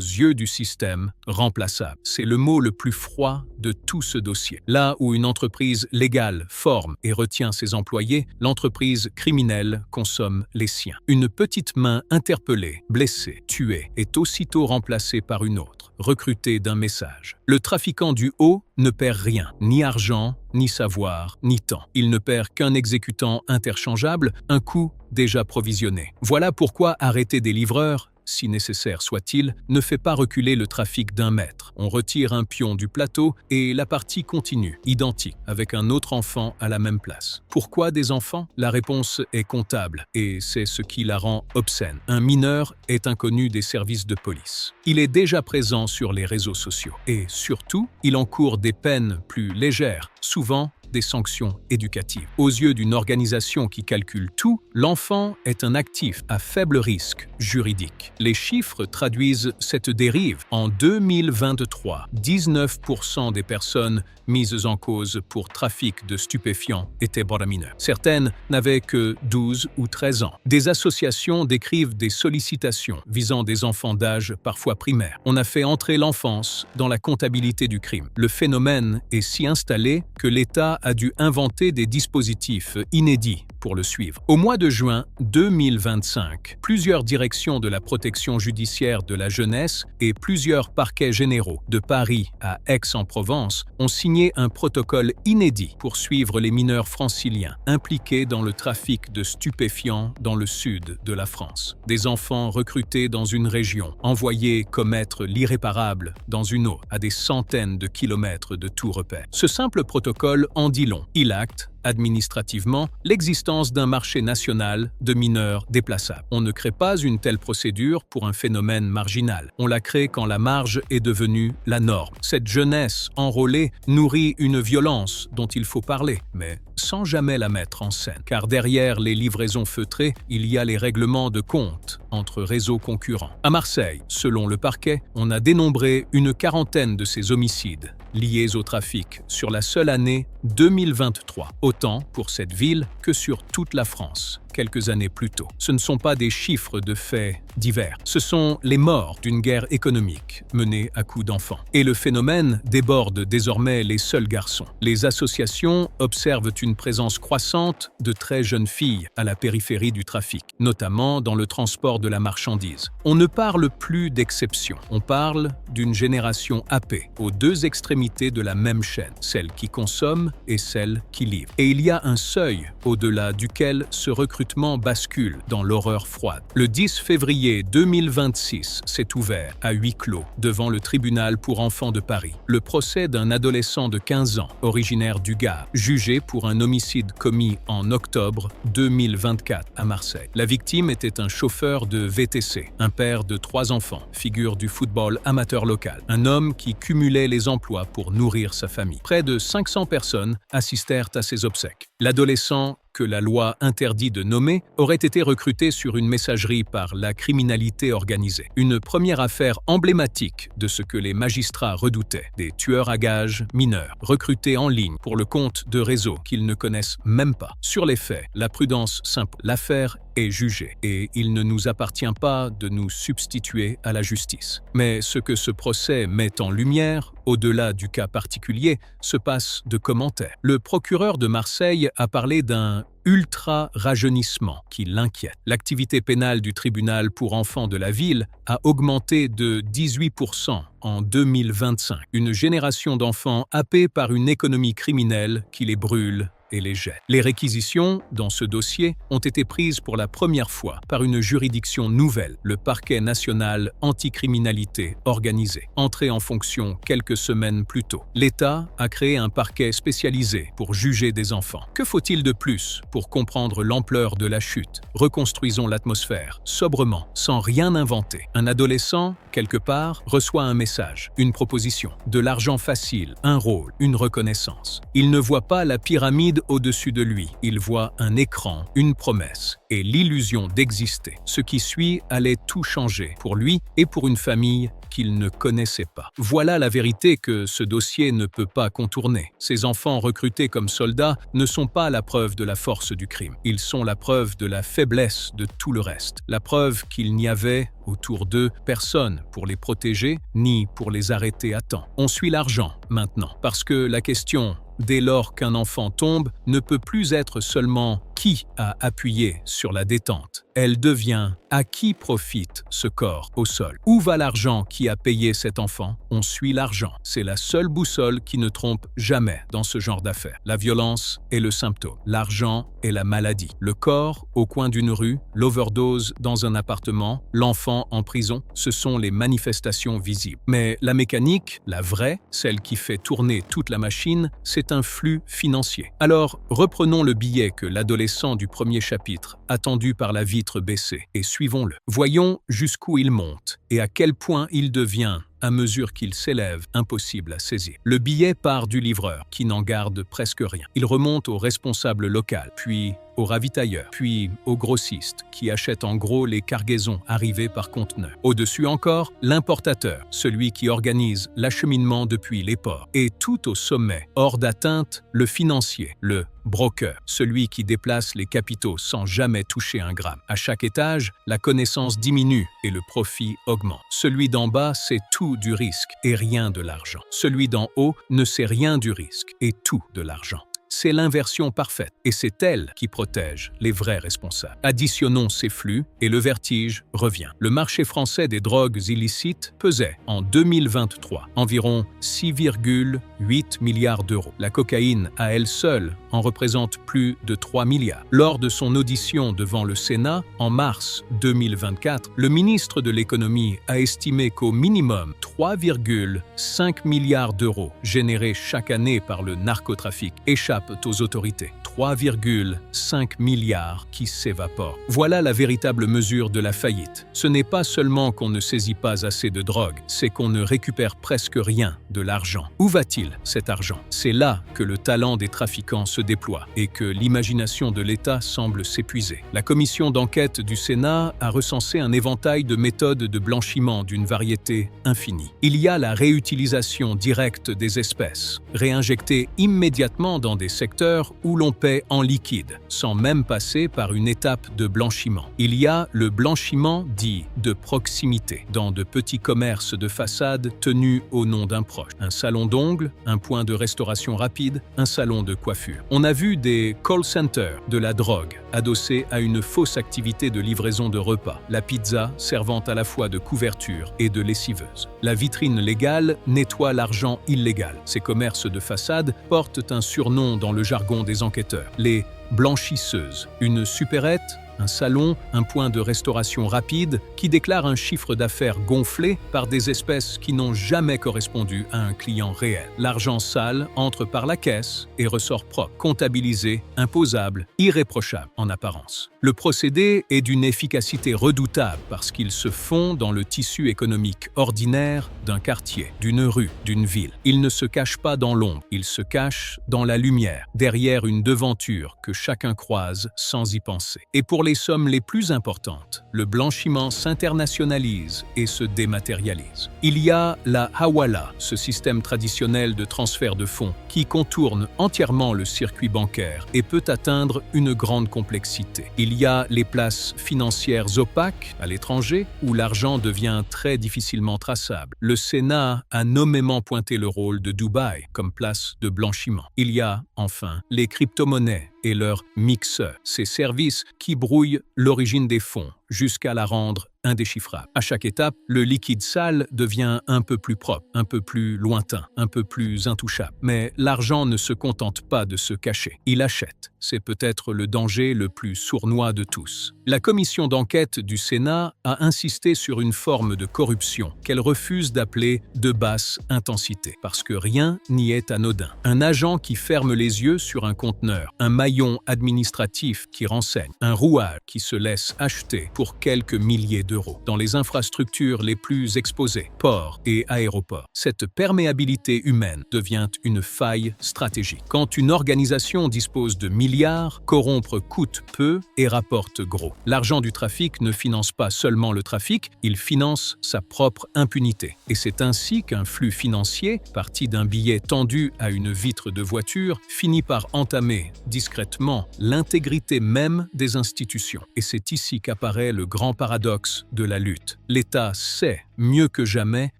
yeux du système, remplaçables. C'est le mot le plus froid de tout ce dossier. Là où une entreprise légale forme et retient ses employés, l'entreprise criminelle consomme les siens. Une petite main interpellée, blessée, tuée, est aussitôt remplacée par une autre, recrutée d'un message. Le trafiquant du haut ne perd rien, ni argent, ni savoir, ni temps. Il ne perd qu'un exécutant interchangeable, un coût déjà provisionné. Voilà pourquoi arrêter des livreurs, si nécessaire soit-il, ne fait pas reculer le trafic d'un mètre. On retire un pion du plateau et la partie continue, identique, avec un autre enfant à la même place. Pourquoi des enfants? La réponse est comptable et c'est ce qui la rend obscène. Un mineur est inconnu des services de police. Il est déjà présent sur les réseaux sociaux et surtout, il encourt des peines plus légères, souvent des sanctions éducatives. Aux yeux d'une organisation qui calcule tout, l'enfant est un actif à faible risque juridique. Les chiffres traduisent cette dérive. En 2023, 19% des personnes mises en cause pour trafic de stupéfiants étaient mineurs. Certaines n'avaient que 12 ou 13 ans. Des associations décrivent des sollicitations visant des enfants d'âge parfois primaire. On a fait entrer l'enfance dans la comptabilité du crime. Le phénomène est si installé que l'État a dû inventer des dispositifs inédits pour le suivre. Au mois de juin 2025, plusieurs directions de la protection judiciaire de la jeunesse et plusieurs parquets généraux de Paris à Aix-en-Provence ont signé un protocole inédit pour suivre les mineurs franciliens impliqués dans le trafic de stupéfiants dans le sud de la France. Des enfants recrutés dans une région, envoyés commettre l'irréparable dans une autre, à des centaines de kilomètres de tout repère. Ce simple protocole en dit long. Il acte administrativement l'existence d'un marché national de mineurs déplaçables. On ne crée pas une telle procédure pour un phénomène marginal. On la crée quand la marge est devenue la norme. Cette jeunesse enrôlée nourrit une violence dont il faut parler, mais sans jamais la mettre en scène. Car derrière les livraisons feutrées, il y a les règlements de compte entre réseaux concurrents. À Marseille, selon le parquet, on a dénombré une quarantaine de ces homicides liés au trafic sur la seule année 2023. Autant pour cette ville que sur toute la France, quelques années plus tôt. Ce ne sont pas des chiffres de faits divers. Ce sont les morts d'une guerre économique menée à coups d'enfants. Et le phénomène déborde désormais les seuls garçons. Les associations observent une présence croissante de très jeunes filles à la périphérie du trafic, notamment dans le transport de la marchandise. On ne parle plus d'exception. On parle d'une génération happée, aux deux extrémités de la même chaîne, celle qui consomme et celle qui livre. Et il y a un seuil au-delà duquel ce recrutement bascule dans l'horreur froide. Le 10 février 2026 s'est ouvert à huis clos devant le tribunal pour enfants de Paris. Le procès d'un adolescent de 15 ans, originaire du Gard, jugé pour un homicide commis en octobre 2024 à Marseille. La victime était un chauffeur de VTC, un père de 3 enfants, figure du football amateur local, un homme qui cumulait les emplois pour nourrir sa famille. Près de 500 personnes assistèrent à ses obsèques. L'adolescent, que la loi interdit de nommer, aurait été recruté sur une messagerie par la criminalité organisée. Une première affaire emblématique de ce que les magistrats redoutaient, des tueurs à gages mineurs, recrutés en ligne pour le compte de réseaux qu'ils ne connaissent même pas. Sur les faits, la prudence s'impose. L'affaire est jugé, et il ne nous appartient pas de nous substituer à la justice. Mais ce que ce procès met en lumière, au-delà du cas particulier, se passe de commentaires. Le procureur de Marseille a parlé d'un ultra-rajeunissement qui l'inquiète. L'activité pénale du tribunal pour enfants de la ville a augmenté de 18% en 2025. Une génération d'enfants happés par une économie criminelle qui les brûle et les jette. Les réquisitions dans ce dossier ont été prises pour la première fois par une juridiction nouvelle, le Parquet national anticriminalité organisée, entré en fonction quelques semaines plus tôt. L'État a créé un parquet spécialisé pour juger des enfants. Que faut-il de plus pour comprendre l'ampleur de la chute? Reconstruisons l'atmosphère, sobrement, sans rien inventer. Un adolescent, quelque part, reçoit un message, une proposition, de l'argent facile, un rôle, une reconnaissance. Il ne voit pas la pyramide au-dessus de lui. Il voit un écran, une promesse et l'illusion d'exister. Ce qui suit allait tout changer pour lui et pour une famille qu'il ne connaissait pas. Voilà la vérité que ce dossier ne peut pas contourner. Ces enfants recrutés comme soldats ne sont pas la preuve de la force du crime. Ils sont la preuve de la faiblesse de tout le reste. La preuve qu'il n'y avait autour d'eux personne pour les protéger ni pour les arrêter à temps. On suit l'argent maintenant parce que la question dès lors qu'un enfant tombe, ne peut plus être seulement qui a appuyé sur la détente. Elle devient à qui profite ce corps au sol. Où va l'argent qui a payé cet enfant? On suit l'argent. C'est la seule boussole qui ne trompe jamais dans ce genre d'affaires. La violence est le symptôme. L'argent est la maladie. Le corps au coin d'une rue, l'overdose dans un appartement, l'enfant en prison, ce sont les manifestations visibles. Mais la mécanique, la vraie, celle qui fait tourner toute la machine, c'est un flux financier. Alors, reprenons le billet que l'adolescent du premier chapitre a tendu par la vitre baissée et suivons-le. Voyons jusqu'où il monte et à quel point il devient, à mesure qu'il s'élève, impossible à saisir. Le billet part du livreur, qui n'en garde presque rien. Il remonte au responsable local, puis au ravitailleur, puis au grossiste, qui achète en gros les cargaisons arrivées par conteneur. Au-dessus encore, l'importateur, celui qui organise l'acheminement depuis les ports. Et tout au sommet, hors d'atteinte, le financier, le broker, celui qui déplace les capitaux sans jamais toucher un gramme. À chaque étage, la connaissance diminue et le profit augmente. Celui d'en bas sait tout du risque et rien de l'argent. Celui d'en haut ne sait rien du risque et tout de l'argent. C'est l'inversion parfaite et c'est elle qui protège les vrais responsables. Additionnons ces flux et le vertige revient. Le marché français des drogues illicites pesait en 2023 environ 6,8 milliards d'euros. La cocaïne à elle seule en représente plus de 3 milliards. Lors de son audition devant le Sénat en mars 2024, le ministre de l'économie a estimé qu'au minimum 3,5 milliards d'euros générés chaque année par le narcotrafic échappent aux autorités. 3,5 milliards qui s'évaporent. Voilà la véritable mesure de la faillite. Ce n'est pas seulement qu'on ne saisit pas assez de drogue, c'est qu'on ne récupère presque rien de l'argent. Où va-t-il, cet argent? C'est là que le talent des trafiquants se déploie et que l'imagination de l'État semble s'épuiser. La commission d'enquête du Sénat a recensé un éventail de méthodes de blanchiment d'une variété infinie. Il y a la réutilisation directe des espèces, réinjectées immédiatement dans des secteurs où l'on paie en liquide, sans même passer par une étape de blanchiment. Il y a le blanchiment dit de proximité, dans de petits commerces de façade tenus au nom d'un proche. Un salon d'ongles, un point de restauration rapide, un salon de coiffure. On a vu des call centers de la drogue adossés à une fausse activité de livraison de repas, la pizza servant à la fois de couverture et de lessiveuse. La vitrine légale nettoie l'argent illégal. Ces commerces de façade portent un surnom dans le jargon des enquêteurs, les blanchisseuses. Une supérette, un salon, un point de restauration rapide qui déclare un chiffre d'affaires gonflé par des espèces qui n'ont jamais correspondu à un client réel. L'argent sale entre par la caisse et ressort propre, comptabilisé, imposable, irréprochable en apparence. Le procédé est d'une efficacité redoutable parce qu'il se fond dans le tissu économique ordinaire d'un quartier, d'une rue, d'une ville. Il ne se cache pas dans l'ombre, il se cache dans la lumière, derrière une devanture que chacun croise sans y penser. Et pour les sommes les plus importantes, le blanchiment s'internationalise et se dématérialise. Il y a la hawala, ce système traditionnel de transfert de fonds qui contourne entièrement le circuit bancaire et peut atteindre une grande complexité. Il y a les places financières opaques à l'étranger où l'argent devient très difficilement traçable. Le Sénat a nommément pointé le rôle de Dubaï comme place de blanchiment. Il y a, enfin, les crypto-monnaies et leurs mixeurs, ces services qui brouillent l'origine des fonds jusqu'à la rendre indéchiffrable. À chaque étape, le liquide sale devient un peu plus propre, un peu plus lointain, un peu plus intouchable. Mais l'argent ne se contente pas de se cacher. Il achète. C'est peut-être le danger le plus sournois de tous. La commission d'enquête du Sénat a insisté sur une forme de corruption qu'elle refuse d'appeler de basse intensité, parce que rien n'y est anodin. Un agent qui ferme les yeux sur un conteneur, un maillon administratif qui renseigne, un rouage qui se laisse acheter pour quelques milliers d'euros dans les infrastructures les plus exposées, ports et aéroports. Cette perméabilité humaine devient une faille stratégique. Quand une organisation dispose de milliards, corrompre coûte peu et rapporte gros. L'argent du trafic ne finance pas seulement le trafic, il finance sa propre impunité. Et c'est ainsi qu'un flux financier, parti d'un billet tendu à une vitre de voiture, finit par entamer discrètement l'intégrité même des institutions. Et c'est ici qu'apparaît le grand paradoxe de la lutte. L'État sait, mieux que jamais,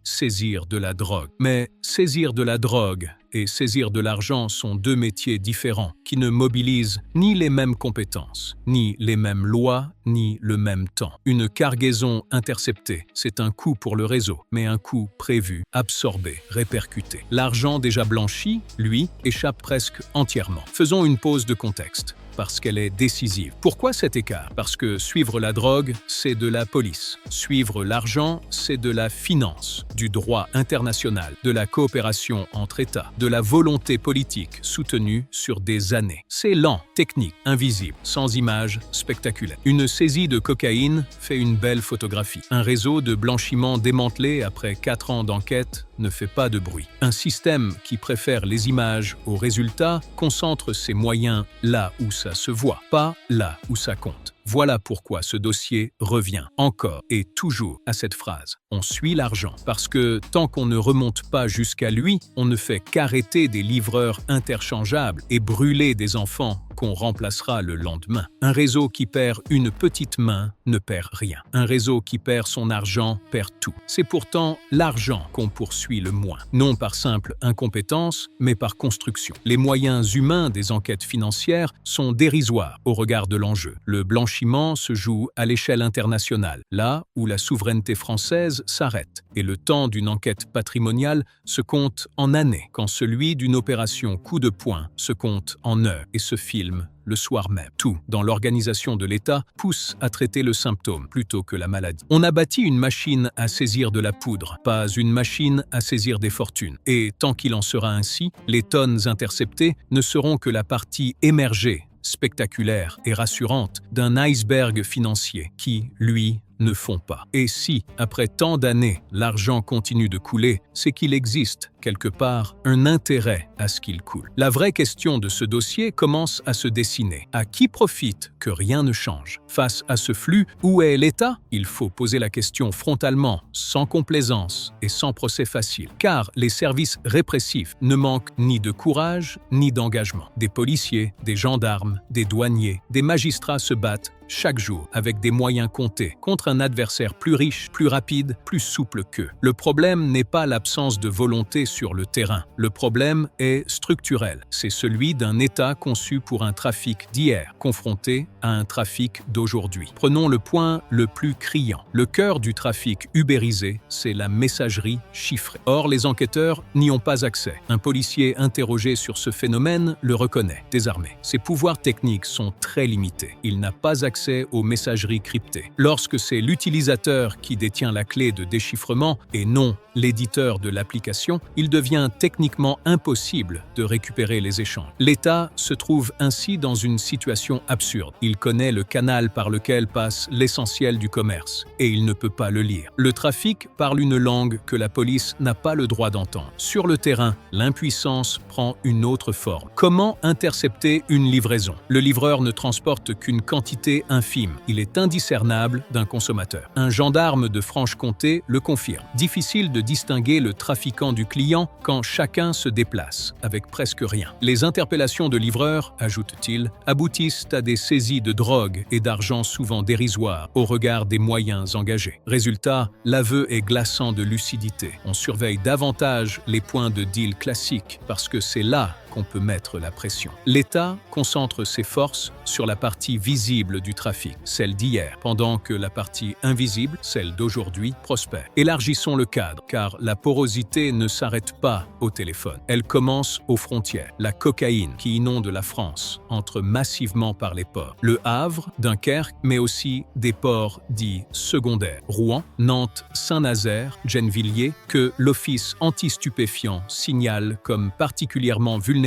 saisir de la drogue. Mais saisir de la drogue et saisir de l'argent sont deux métiers différents qui ne mobilisent ni les mêmes compétences, ni les mêmes lois, ni le même temps. Une cargaison interceptée, c'est un coût pour le réseau, mais un coût prévu, absorbé, répercuté. L'argent déjà blanchi, lui, échappe presque entièrement. Faisons une pause de contexte, parce qu'elle est décisive. Pourquoi cet écart? Parce que suivre la drogue, c'est de la police. Suivre l'argent, c'est de la finance, du droit international, de la coopération entre États, de la volonté politique soutenue sur des années. C'est lent, technique, invisible, sans image spectaculaire. Une saisie de cocaïne fait une belle photographie. Un réseau de blanchiment démantelé après 4 ans d'enquête ne fait pas de bruit. Un système qui préfère les images aux résultats concentre ses moyens là où ça se voit, pas là où ça compte. Voilà pourquoi ce dossier revient encore et toujours à cette phrase. On suit l'argent parce que tant qu'on ne remonte pas jusqu'à lui, on ne fait qu'arrêter des livreurs interchangeables et brûler des enfants qu'on remplacera le lendemain. Un réseau qui perd une petite main ne perd rien. Un réseau qui perd son argent perd tout. C'est pourtant l'argent qu'on poursuit le moins. Non par simple incompétence, mais par construction. Les moyens humains des enquêtes financières sont dérisoires au regard de l'enjeu. Le blanchiment se joue à l'échelle internationale, là où la souveraineté française s'arrête. Et le temps d'une enquête patrimoniale se compte en années, quand celui d'une opération coup de poing se compte en heures et se filme le soir même. Tout, dans l'organisation de l'État, pousse à traiter le symptôme plutôt que la maladie. On a bâti une machine à saisir de la poudre, pas une machine à saisir des fortunes. Et tant qu'il en sera ainsi, les tonnes interceptées ne seront que la partie émergée, spectaculaire et rassurante d'un iceberg financier qui, lui, ne fond pas. Et si, après tant d'années, l'argent continue de couler, c'est qu'il existe, quelque part, un intérêt à ce qu'il coule. La vraie question de ce dossier commence à se dessiner. À qui profite que rien ne change? Face à ce flux, où est l'État? Il faut poser la question frontalement, sans complaisance et sans procès facile. Car les services répressifs ne manquent ni de courage, ni d'engagement. Des policiers, des gendarmes, des douaniers, des magistrats se battent chaque jour avec des moyens comptés contre un adversaire plus riche, plus rapide, plus souple qu'eux. Le problème n'est pas l'absence de volonté sur le terrain. Le problème est structurel. C'est celui d'un État conçu pour un trafic d'hier, confronté à un trafic d'aujourd'hui. Prenons le point le plus criant. Le cœur du trafic ubérisé, c'est la messagerie chiffrée. Or, les enquêteurs n'y ont pas accès. Un policier interrogé sur ce phénomène le reconnaît, désarmé. Ses pouvoirs techniques sont très limités. Il n'a pas accès aux messageries cryptées. Lorsque c'est l'utilisateur qui détient la clé de déchiffrement et non l'éditeur de l'application, il devient techniquement impossible de récupérer les échanges. L'État se trouve ainsi dans une situation absurde. Il connaît le canal par lequel passe l'essentiel du commerce et il ne peut pas le lire. Le trafic parle une langue que la police n'a pas le droit d'entendre. Sur le terrain, l'impuissance prend une autre forme. Comment intercepter une livraison? Le livreur ne transporte qu'une quantité infime. Il est indiscernable d'un consommateur. Un gendarme de Franche-Comté le confirme. Difficile de distinguer le trafiquant du client quand chacun se déplace, avec presque rien. Les interpellations de livreurs, ajoute-t-il, aboutissent à des saisies de drogue et d'argent souvent dérisoires au regard des moyens engagés. Résultat, l'aveu est glaçant de lucidité. On surveille davantage les points de deal classiques parce que c'est là qu'on peut mettre la pression. L'État concentre ses forces sur la partie visible du trafic, celle d'hier, pendant que la partie invisible, celle d'aujourd'hui, prospère. Élargissons le cadre, car la porosité ne s'arrête pas au téléphone. Elle commence aux frontières. La cocaïne qui inonde la France entre massivement par les ports. Le Havre, Dunkerque, mais aussi des ports dits secondaires. Rouen, Nantes, Saint-Nazaire, Gennevilliers, que l'Office anti-stupéfiants signale comme particulièrement vulnérable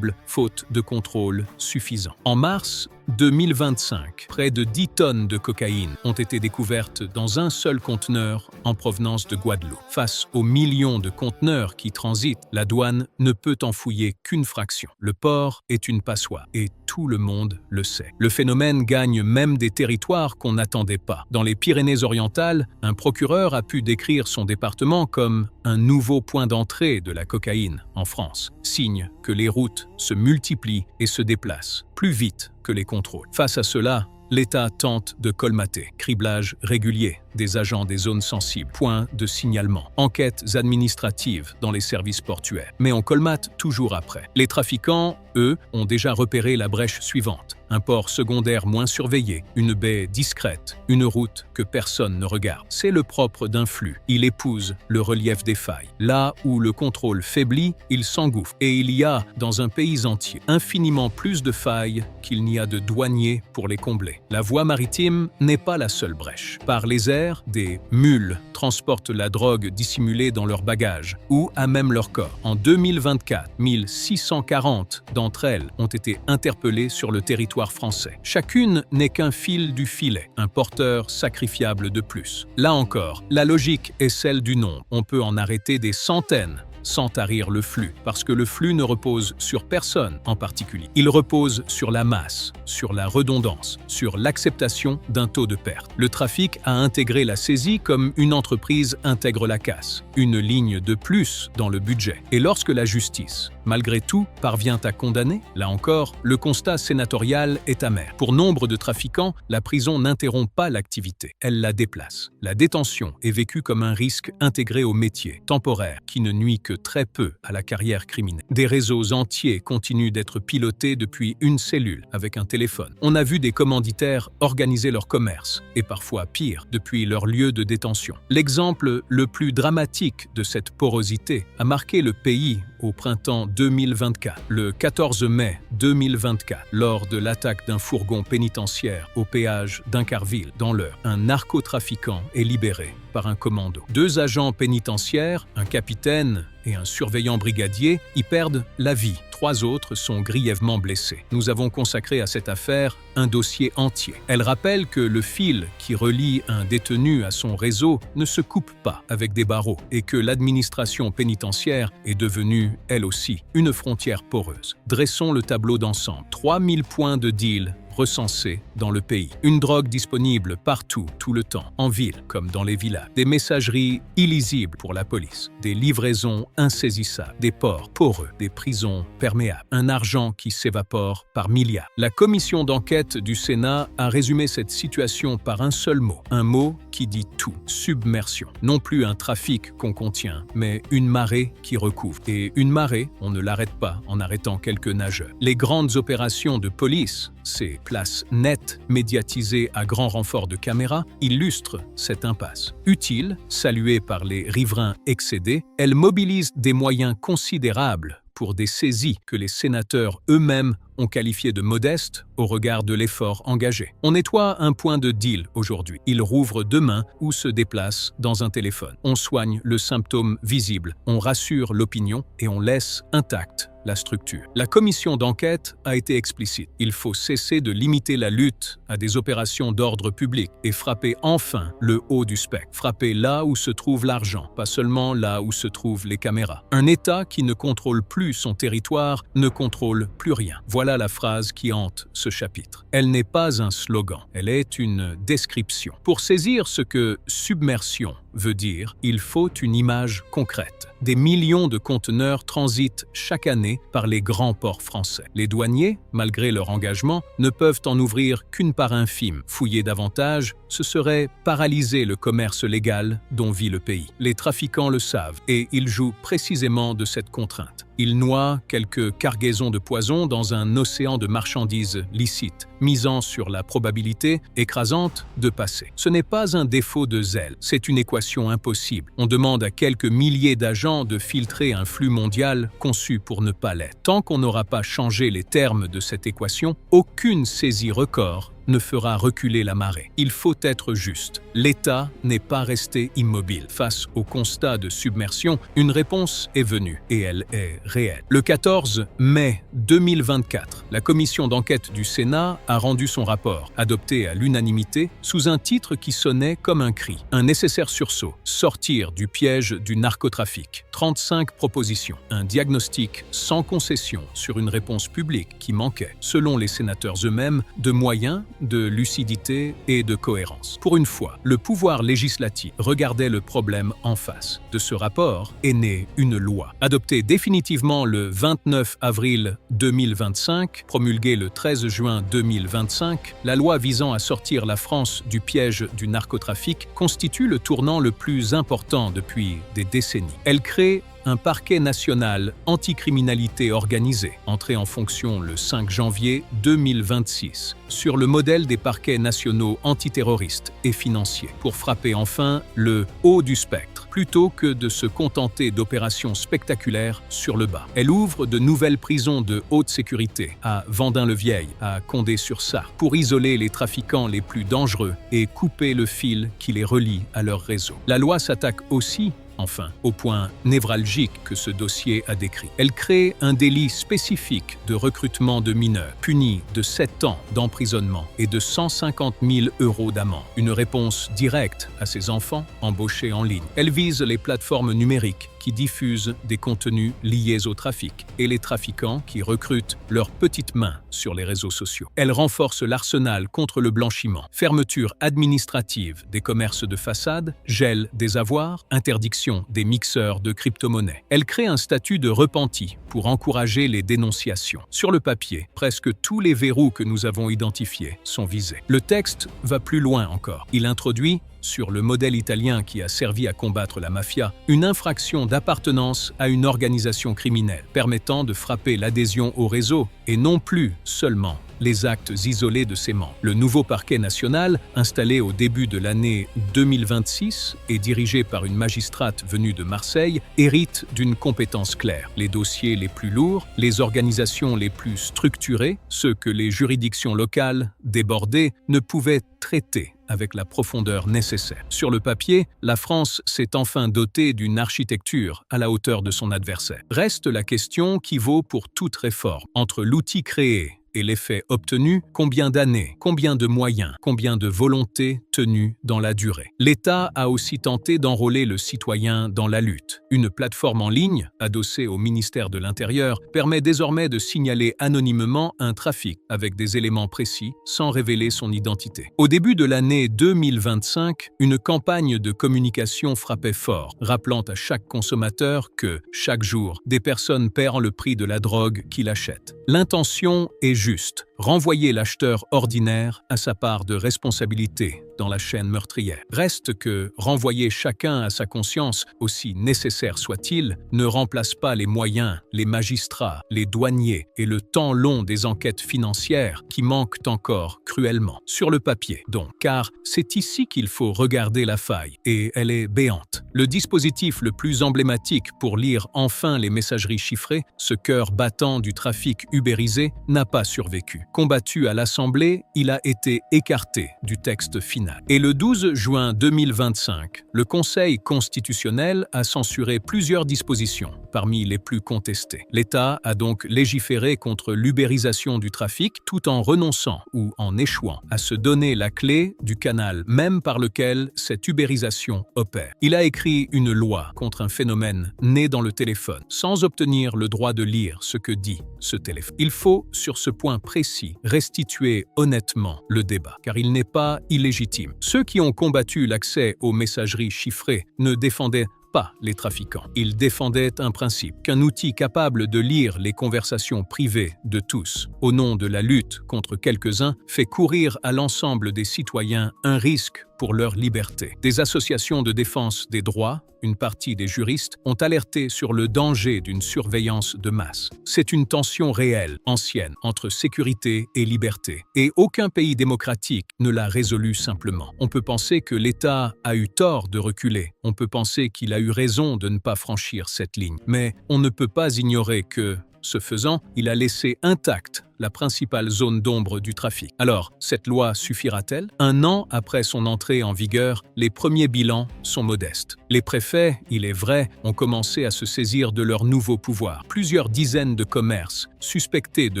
faute de contrôle suffisant. En mars 2025, près de 10 tonnes de cocaïne ont été découvertes dans un seul conteneur en provenance de Guadeloupe. Face aux millions de conteneurs qui transitent, la douane ne peut en fouiller qu'une fraction. Le port est une passoire et tout le monde le sait. Le phénomène gagne même des territoires qu'on n'attendait pas. Dans les Pyrénées-Orientales, un procureur a pu décrire son département comme un nouveau point d'entrée de la cocaïne en France, signe que les routes se multiplient et se déplacent plus vite que les contrôles. Face à cela, l'État tente de colmater. Criblage régulier des agents des zones sensibles, points de signalement, enquêtes administratives dans les services portuaires. Mais on colmate toujours après. Les trafiquants, eux, ont déjà repéré la brèche suivante. Un port secondaire moins surveillé, une baie discrète, une route que personne ne regarde. C'est le propre d'un flux. Il épouse le relief des failles. Là où le contrôle faiblit, il s'engouffre. Et il y a, dans un pays entier, infiniment plus de failles qu'il n'y a de douaniers pour les combler. La voie maritime n'est pas la seule brèche. Par les airs, des mules transportent la drogue dissimulée dans leurs bagages ou à même leur corps. En 2024, 1640 d'entre elles ont été interpellées sur le territoire français. Chacune n'est qu'un fil du filet, un porteur sacrifiable de plus. Là encore, la logique est celle du nombre. On peut en arrêter des centaines sans tarir le flux, parce que le flux ne repose sur personne en particulier. Il repose sur la masse, sur la redondance, sur l'acceptation d'un taux de perte. Le trafic a intégré la saisie comme une entreprise intègre la casse, une ligne de plus dans le budget. Et lorsque la justice, malgré tout, parvient à condamner, là encore, le constat sénatorial est amer. Pour nombre de trafiquants, la prison n'interrompt pas l'activité, elle la déplace. La détention est vécue comme un risque intégré au métier, temporaire, qui ne nuit que très peu à la carrière criminelle. Des réseaux entiers continuent d'être pilotés depuis une cellule avec un téléphone. On a vu des commanditaires organiser leur commerce, et parfois pire, depuis leur lieu de détention. L'exemple le plus dramatique de cette porosité a marqué le pays au printemps 2024, le 14 mai 2024, lors de l'attaque d'un fourgon pénitentiaire au péage d'Incarville, dans l'Eure. Un narcotrafiquant est libéré par un commando. 2 agents pénitentiaires, un capitaine et un surveillant brigadier, y perdent la vie. 3 autres sont grièvement blessés. Nous avons consacré à cette affaire un dossier entier. Elle rappelle que le fil qui relie un détenu à son réseau ne se coupe pas avec des barreaux et que l'administration pénitentiaire est devenue, elle aussi, une frontière poreuse. Dressons le tableau d'ensemble. 3000 points de deal recensés dans le pays. Une drogue disponible partout, tout le temps, en ville comme dans les villages. Des messageries illisibles pour la police. Des livraisons insaisissables. Des ports poreux. Des prisons perméables. Un argent qui s'évapore par milliards. La commission d'enquête du Sénat a résumé cette situation par un seul mot. Un mot qui dit tout. Submersion. Non plus un trafic qu'on contient, mais une marée qui recouvre. Et une marée, on ne l'arrête pas en arrêtant quelques nageurs. Les grandes opérations de police, ces places nettes, médiatisées à grand renfort de caméras, illustrent cette impasse. Utile, saluée par les riverains excédés, elle mobilise des moyens considérables pour des saisies que les sénateurs eux-mêmes ont qualifiées de modestes au regard de l'effort engagé. On nettoie un point de deal aujourd'hui. Il rouvre demain ou se déplace dans un téléphone. On soigne le symptôme visible, on rassure l'opinion et on laisse intacte la structure. La commission d'enquête a été explicite. Il faut cesser de limiter la lutte à des opérations d'ordre public et frapper enfin le haut du spectre. Frapper là où se trouve l'argent, pas seulement là où se trouvent les caméras. Un État qui ne contrôle plus plus son territoire, ne contrôle plus rien. Voilà la phrase qui hante ce chapitre. Elle n'est pas un slogan, elle est une description. Pour saisir ce que submersion veut dire, il faut une image concrète. Des millions de conteneurs transitent chaque année par les grands ports français. Les douaniers, malgré leur engagement, ne peuvent en ouvrir qu'une part infime. Fouiller davantage, ce serait paralyser le commerce légal dont vit le pays. Les trafiquants le savent et ils jouent précisément de cette contrainte. Ils noient quelques cargaisons de poison dans un océan de marchandises licites, misant sur la probabilité écrasante de passer. Ce n'est pas un défaut de zèle, c'est une équation impossible. On demande à quelques milliers d'agents de filtrer un flux mondial conçu pour ne pas l'être. Tant qu'on n'aura pas changé les termes de cette équation, aucune saisie record ne fera reculer la marée. Il faut être juste. L'État n'est pas resté immobile. Face au constat de submersion, une réponse est venue et elle est réelle. Le 14 mai 2024, la commission d'enquête du Sénat a rendu son rapport, adopté à l'unanimité, sous un titre qui sonnait comme un cri. Un nécessaire sursaut, sortir du piège du narcotrafic. 35 propositions, un diagnostic sans concession sur une réponse publique qui manquait, selon les sénateurs eux-mêmes, de moyens, de lucidité et de cohérence. Pour une fois, le pouvoir législatif regardait le problème en face. De ce rapport est née une loi. Adoptée définitivement le 29 avril 2025, promulguée le 13 juin 2025, la loi visant à sortir la France du piège du narcotrafic constitue le tournant le plus important depuis des décennies. Elle crée un parquet national anticriminalité organisée, entré en fonction le 5 janvier 2026, sur le modèle des parquets nationaux antiterroristes et financiers, pour frapper enfin le haut du spectre, plutôt que de se contenter d'opérations spectaculaires sur le bas. Elle ouvre de nouvelles prisons de haute sécurité à Vendin-le-Vieil, à Condé-sur-Sarthe, pour isoler les trafiquants les plus dangereux et couper le fil qui les relie à leur réseau. La loi s'attaque aussi enfin, au point névralgique que ce dossier a décrit. Elle crée un délit spécifique de recrutement de mineurs, puni de 7 ans d'emprisonnement et de 150 000 € d'amende. Une réponse directe à ces enfants embauchés en ligne. Elle vise les plateformes numériques qui diffusent des contenus liés au trafic et les trafiquants qui recrutent leurs petites mains sur les réseaux sociaux. Elle renforce l'arsenal contre le blanchiment, fermeture administrative des commerces de façade, gel des avoirs, interdiction des mixeurs de crypto-monnaies. Elle crée un statut de repenti pour encourager les dénonciations. Sur le papier, presque tous les verrous que nous avons identifiés sont visés. Le texte va plus loin encore. Il introduit, sur le modèle italien qui a servi à combattre la mafia, une infraction d'appartenance à une organisation criminelle, permettant de frapper l'adhésion au réseau et non plus seulement les actes isolés de ses membres. Le nouveau parquet national, installé au début de l'année 2026 et dirigé par une magistrate venue de Marseille, hérite d'une compétence claire. Les dossiers les plus lourds, les organisations les plus structurées, ceux que les juridictions locales, débordées, ne pouvaient traiter avec la profondeur nécessaire. Sur le papier, la France s'est enfin dotée d'une architecture à la hauteur de son adversaire. Reste la question qui vaut pour toute réforme. Entre l'outil créé et l'effet obtenu, combien d'années, combien de moyens, combien de volonté tenue dans la durée. L'État a aussi tenté d'enrôler le citoyen dans la lutte. Une plateforme en ligne, adossée au ministère de l'Intérieur, permet désormais de signaler anonymement un trafic avec des éléments précis, sans révéler son identité. Au début de l'année 2025, une campagne de communication frappait fort, rappelant à chaque consommateur que, chaque jour, des personnes perdent le prix de la drogue qu'il achète. L'intention est juste, renvoyer l'acheteur ordinaire à sa part de responsabilité dans la chaîne meurtrière. Reste que renvoyer chacun à sa conscience, aussi nécessaire soit-il, ne remplace pas les moyens, les magistrats, les douaniers et le temps long des enquêtes financières qui manquent encore cruellement. Sur le papier, donc, car c'est ici qu'il faut regarder la faille, et elle est béante. Le dispositif le plus emblématique pour lire enfin les messageries chiffrées, ce cœur battant du trafic ubérisé, n'a pas survécu. Combattu à l'Assemblée, il a été écarté du texte final. Et le 12 juin 2025, le Conseil constitutionnel a censuré plusieurs dispositions, parmi les plus contestés. L'État a donc légiféré contre l'ubérisation du trafic tout en renonçant ou en échouant à se donner la clé du canal même par lequel cette ubérisation opère. Il a écrit une loi contre un phénomène né dans le téléphone, sans obtenir le droit de lire ce que dit ce téléphone. Il faut, sur ce point précis, restituer honnêtement le débat, car il n'est pas illégitime. Ceux qui ont combattu l'accès aux messageries chiffrées ne défendaient pas les trafiquants. Ils défendaient un principe, qu'un outil capable de lire les conversations privées de tous, au nom de la lutte contre quelques-uns, fait courir à l'ensemble des citoyens un risque pour leur liberté. Des associations de défense des droits, une partie des juristes, ont alerté sur le danger d'une surveillance de masse. C'est une tension réelle, ancienne, entre sécurité et liberté, et aucun pays démocratique ne l'a résolu simplement. On peut penser que l'État a eu tort de reculer, on peut penser qu'il a eu raison de ne pas franchir cette ligne, mais on ne peut pas ignorer que, ce faisant, il a laissé intacte la principale zone d'ombre du trafic. Alors, cette loi suffira-t-elle? Un an après son entrée en vigueur, les premiers bilans sont modestes. Les préfets, il est vrai, ont commencé à se saisir de leur nouveau pouvoir. Plusieurs dizaines de commerces suspectés de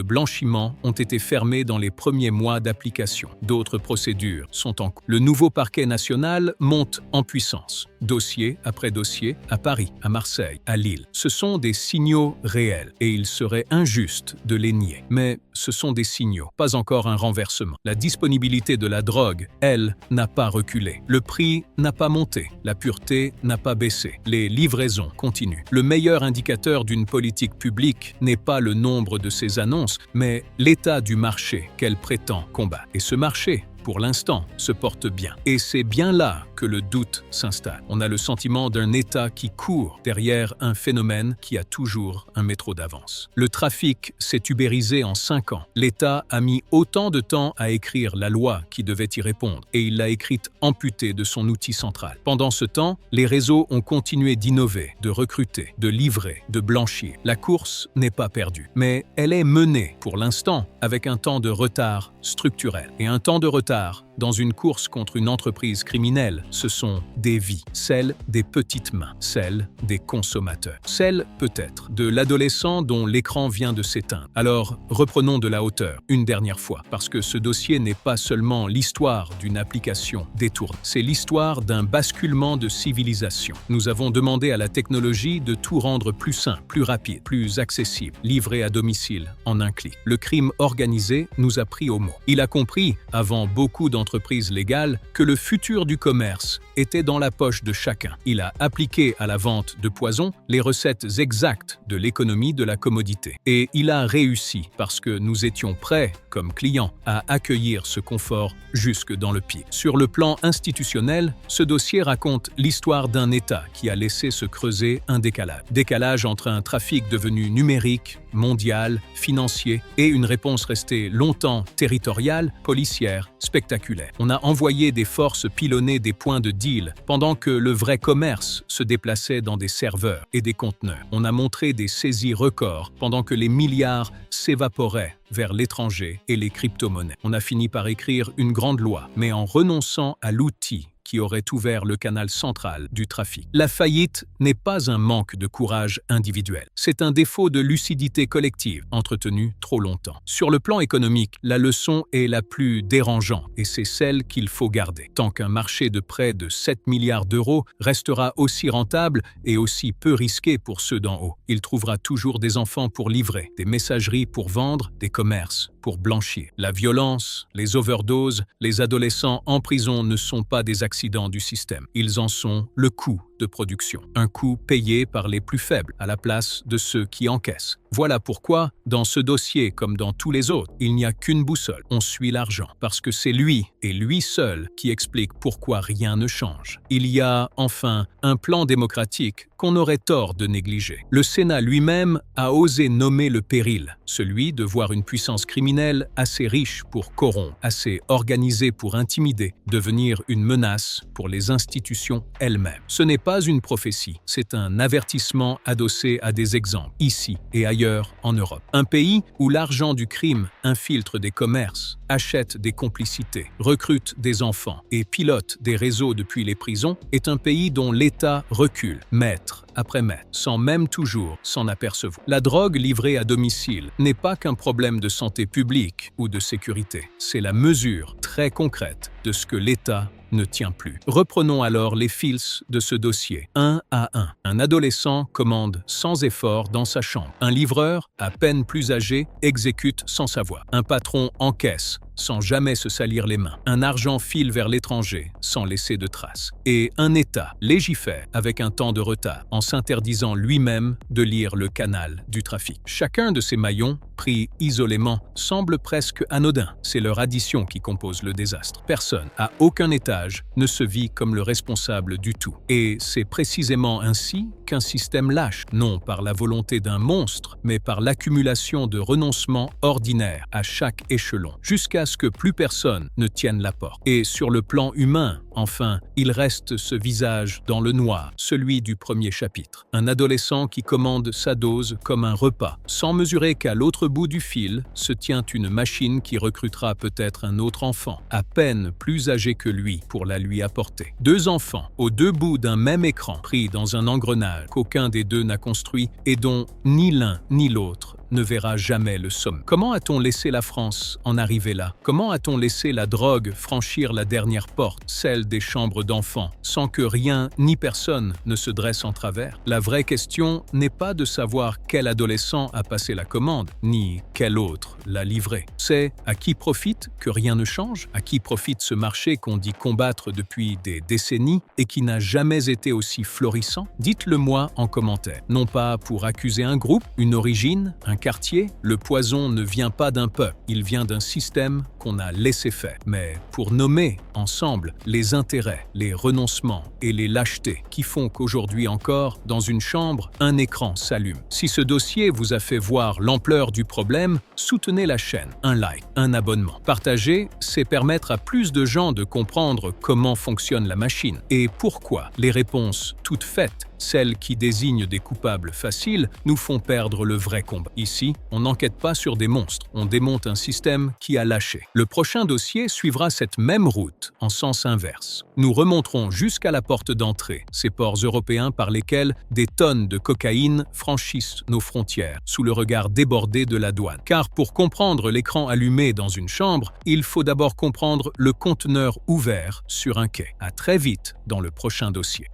blanchiment ont été fermés dans les premiers mois d'application. D'autres procédures sont en cours. Le nouveau parquet national monte en puissance, dossier après dossier, à Paris, à Marseille, à Lille. Ce sont des signaux réels et il serait injuste de les nier. Mais ce sont des signaux, pas encore un renversement. La disponibilité de la drogue, elle, n'a pas reculé. Le prix n'a pas monté. La pureté n'a pas baissé. Les livraisons continuent. Le meilleur indicateur d'une politique publique n'est pas le nombre de ses annonces, mais l'état du marché qu'elle prétend combattre. Et ce marché, pour l'instant, se porte bien. Et c'est bien là que le doute s'installe. On a le sentiment d'un État qui court derrière un phénomène qui a toujours un métro d'avance. Le trafic s'est ubérisé en 5 ans. L'État a mis autant de temps à écrire la loi qui devait y répondre, et il l'a écrite amputée de son outil central. Pendant ce temps, les réseaux ont continué d'innover, de recruter, de livrer, de blanchir. La course n'est pas perdue, mais elle est menée, pour l'instant, avec un temps de retard structurel. Et un temps de retard dans une course contre une entreprise criminelle, ce sont des vies, celles des petites mains, celles des consommateurs, celles peut-être de l'adolescent dont l'écran vient de s'éteindre. Alors, reprenons de la hauteur, une dernière fois, parce que ce dossier n'est pas seulement l'histoire d'une application détournée, c'est l'histoire d'un basculement de civilisation. Nous avons demandé à la technologie de tout rendre plus simple, plus rapide, plus accessible, livré à domicile en un clic. Le crime organisé nous a pris au mot. Il a compris, avant beaucoup d'entreprises légales, que le futur du commerce était dans la poche de chacun. Il a appliqué à la vente de poison les recettes exactes de l'économie de la commodité. Et il a réussi parce que nous étions prêts, comme clients, à accueillir ce confort jusque dans le pied. Sur le plan institutionnel, ce dossier raconte l'histoire d'un État qui a laissé se creuser un décalage. Décalage entre un trafic devenu numérique, mondial, financier, et une réponse restée longtemps territoriale, policière, spectaculaire. On a envoyé des forces pilonner des points de deal pendant que le vrai commerce se déplaçait dans des serveurs et des conteneurs. On a montré des saisies records pendant que les milliards s'évaporaient vers l'étranger et les crypto-monnaies. On a fini par écrire une grande loi, mais en renonçant à l'outil qui aurait ouvert le canal central du trafic. La faillite n'est pas un manque de courage individuel, c'est un défaut de lucidité collective entretenu trop longtemps. Sur le plan économique, la leçon est la plus dérangeante et c'est celle qu'il faut garder. Tant qu'un marché de près de 7 milliards d'euros restera aussi rentable et aussi peu risqué pour ceux d'en haut, il trouvera toujours des enfants pour livrer, des messageries pour vendre, des commerces pour blanchir. La violence, les overdoses, les adolescents en prison ne sont pas des accidents du système. Ils en sont le coût de production. Un coût payé par les plus faibles à la place de ceux qui encaissent. Voilà pourquoi, dans ce dossier comme dans tous les autres, il n'y a qu'une boussole. On suit l'argent, parce que c'est lui et lui seul qui explique pourquoi rien ne change. Il y a, enfin, un plan démocratique qu'on aurait tort de négliger. Le Sénat lui-même a osé nommer le péril, celui de voir une puissance criminelle assez riche pour corrompre, assez organisée pour intimider, devenir une menace pour les institutions elles-mêmes. Ce n'est pas une prophétie, c'est un avertissement adossé à des exemples, ici et ailleurs. ailleurs en Europe. Un pays où l'argent du crime infiltre des commerces, achète des complicités, recrute des enfants et pilote des réseaux depuis les prisons est un pays dont l'État recule, mètre après mètre, sans même toujours s'en apercevoir. La drogue livrée à domicile n'est pas qu'un problème de santé publique ou de sécurité. C'est la mesure très concrète de ce que l'État ne tient plus. Reprenons alors les fils de ce dossier, un à un. Un adolescent commande sans effort dans sa chambre. Un livreur, à peine plus âgé, exécute sans savoir. Un patron encaisse sans jamais se salir les mains. Un argent file vers l'étranger sans laisser de traces. Et un État légifère avec un temps de retard en s'interdisant lui-même de lire le canal du trafic. Chacun de ces maillons, pris isolément, semble presque anodin. C'est leur addition qui compose le désastre. Personne, à aucun étage, ne se vit comme le responsable du tout. Et c'est précisément ainsi qu'un système lâche, non par la volonté d'un monstre, mais par l'accumulation de renoncements ordinaires à chaque échelon, jusqu'à ce que plus personne ne tienne la porte. Et sur le plan humain, enfin, il reste ce visage dans le noir, celui du premier chapitre. Un adolescent qui commande sa dose comme un repas, sans mesurer qu'à l'autre bout du fil se tient une machine qui recrutera peut-être un autre enfant, à peine plus âgé que lui, pour la lui apporter. Deux enfants, aux deux bouts d'un même écran, pris dans un engrenage qu'aucun des deux n'a construit et dont ni l'un ni l'autre ne verra jamais le sommet. Comment a-t-on laissé la France en arriver là? Comment a-t-on laissé la drogue franchir la dernière porte, celle des chambres d'enfants, sans que rien ni personne ne se dresse en travers? La vraie question n'est pas de savoir quel adolescent a passé la commande, ni quel autre l'a livré. C'est à qui profite que rien ne change? À qui profite ce marché qu'on dit combattre depuis des décennies et qui n'a jamais été aussi florissant? Dites-le moi en commentaire. Non pas pour accuser un groupe, une origine, un quartier, le poison ne vient pas d'un peuple, il vient d'un système qu'on a laissé faire. Mais pour nommer ensemble les intérêts, les renoncements et les lâchetés qui font qu'aujourd'hui encore, dans une chambre, un écran s'allume. Si ce dossier vous a fait voir l'ampleur du problème, soutenez la chaîne, un like, un abonnement. Partager, c'est permettre à plus de gens de comprendre comment fonctionne la machine et pourquoi les réponses toutes faites, celles qui désignent des coupables faciles, nous font perdre le vrai combat. Ici, on n'enquête pas sur des monstres, on démonte un système qui a lâché. Le prochain dossier suivra cette même route, en sens inverse. Nous remonterons jusqu'à la porte d'entrée, ces ports européens par lesquels des tonnes de cocaïne franchissent nos frontières, sous le regard débordé de la douane. Car pour comprendre l'écran allumé dans une chambre, il faut d'abord comprendre le conteneur ouvert sur un quai. À très vite dans le prochain dossier.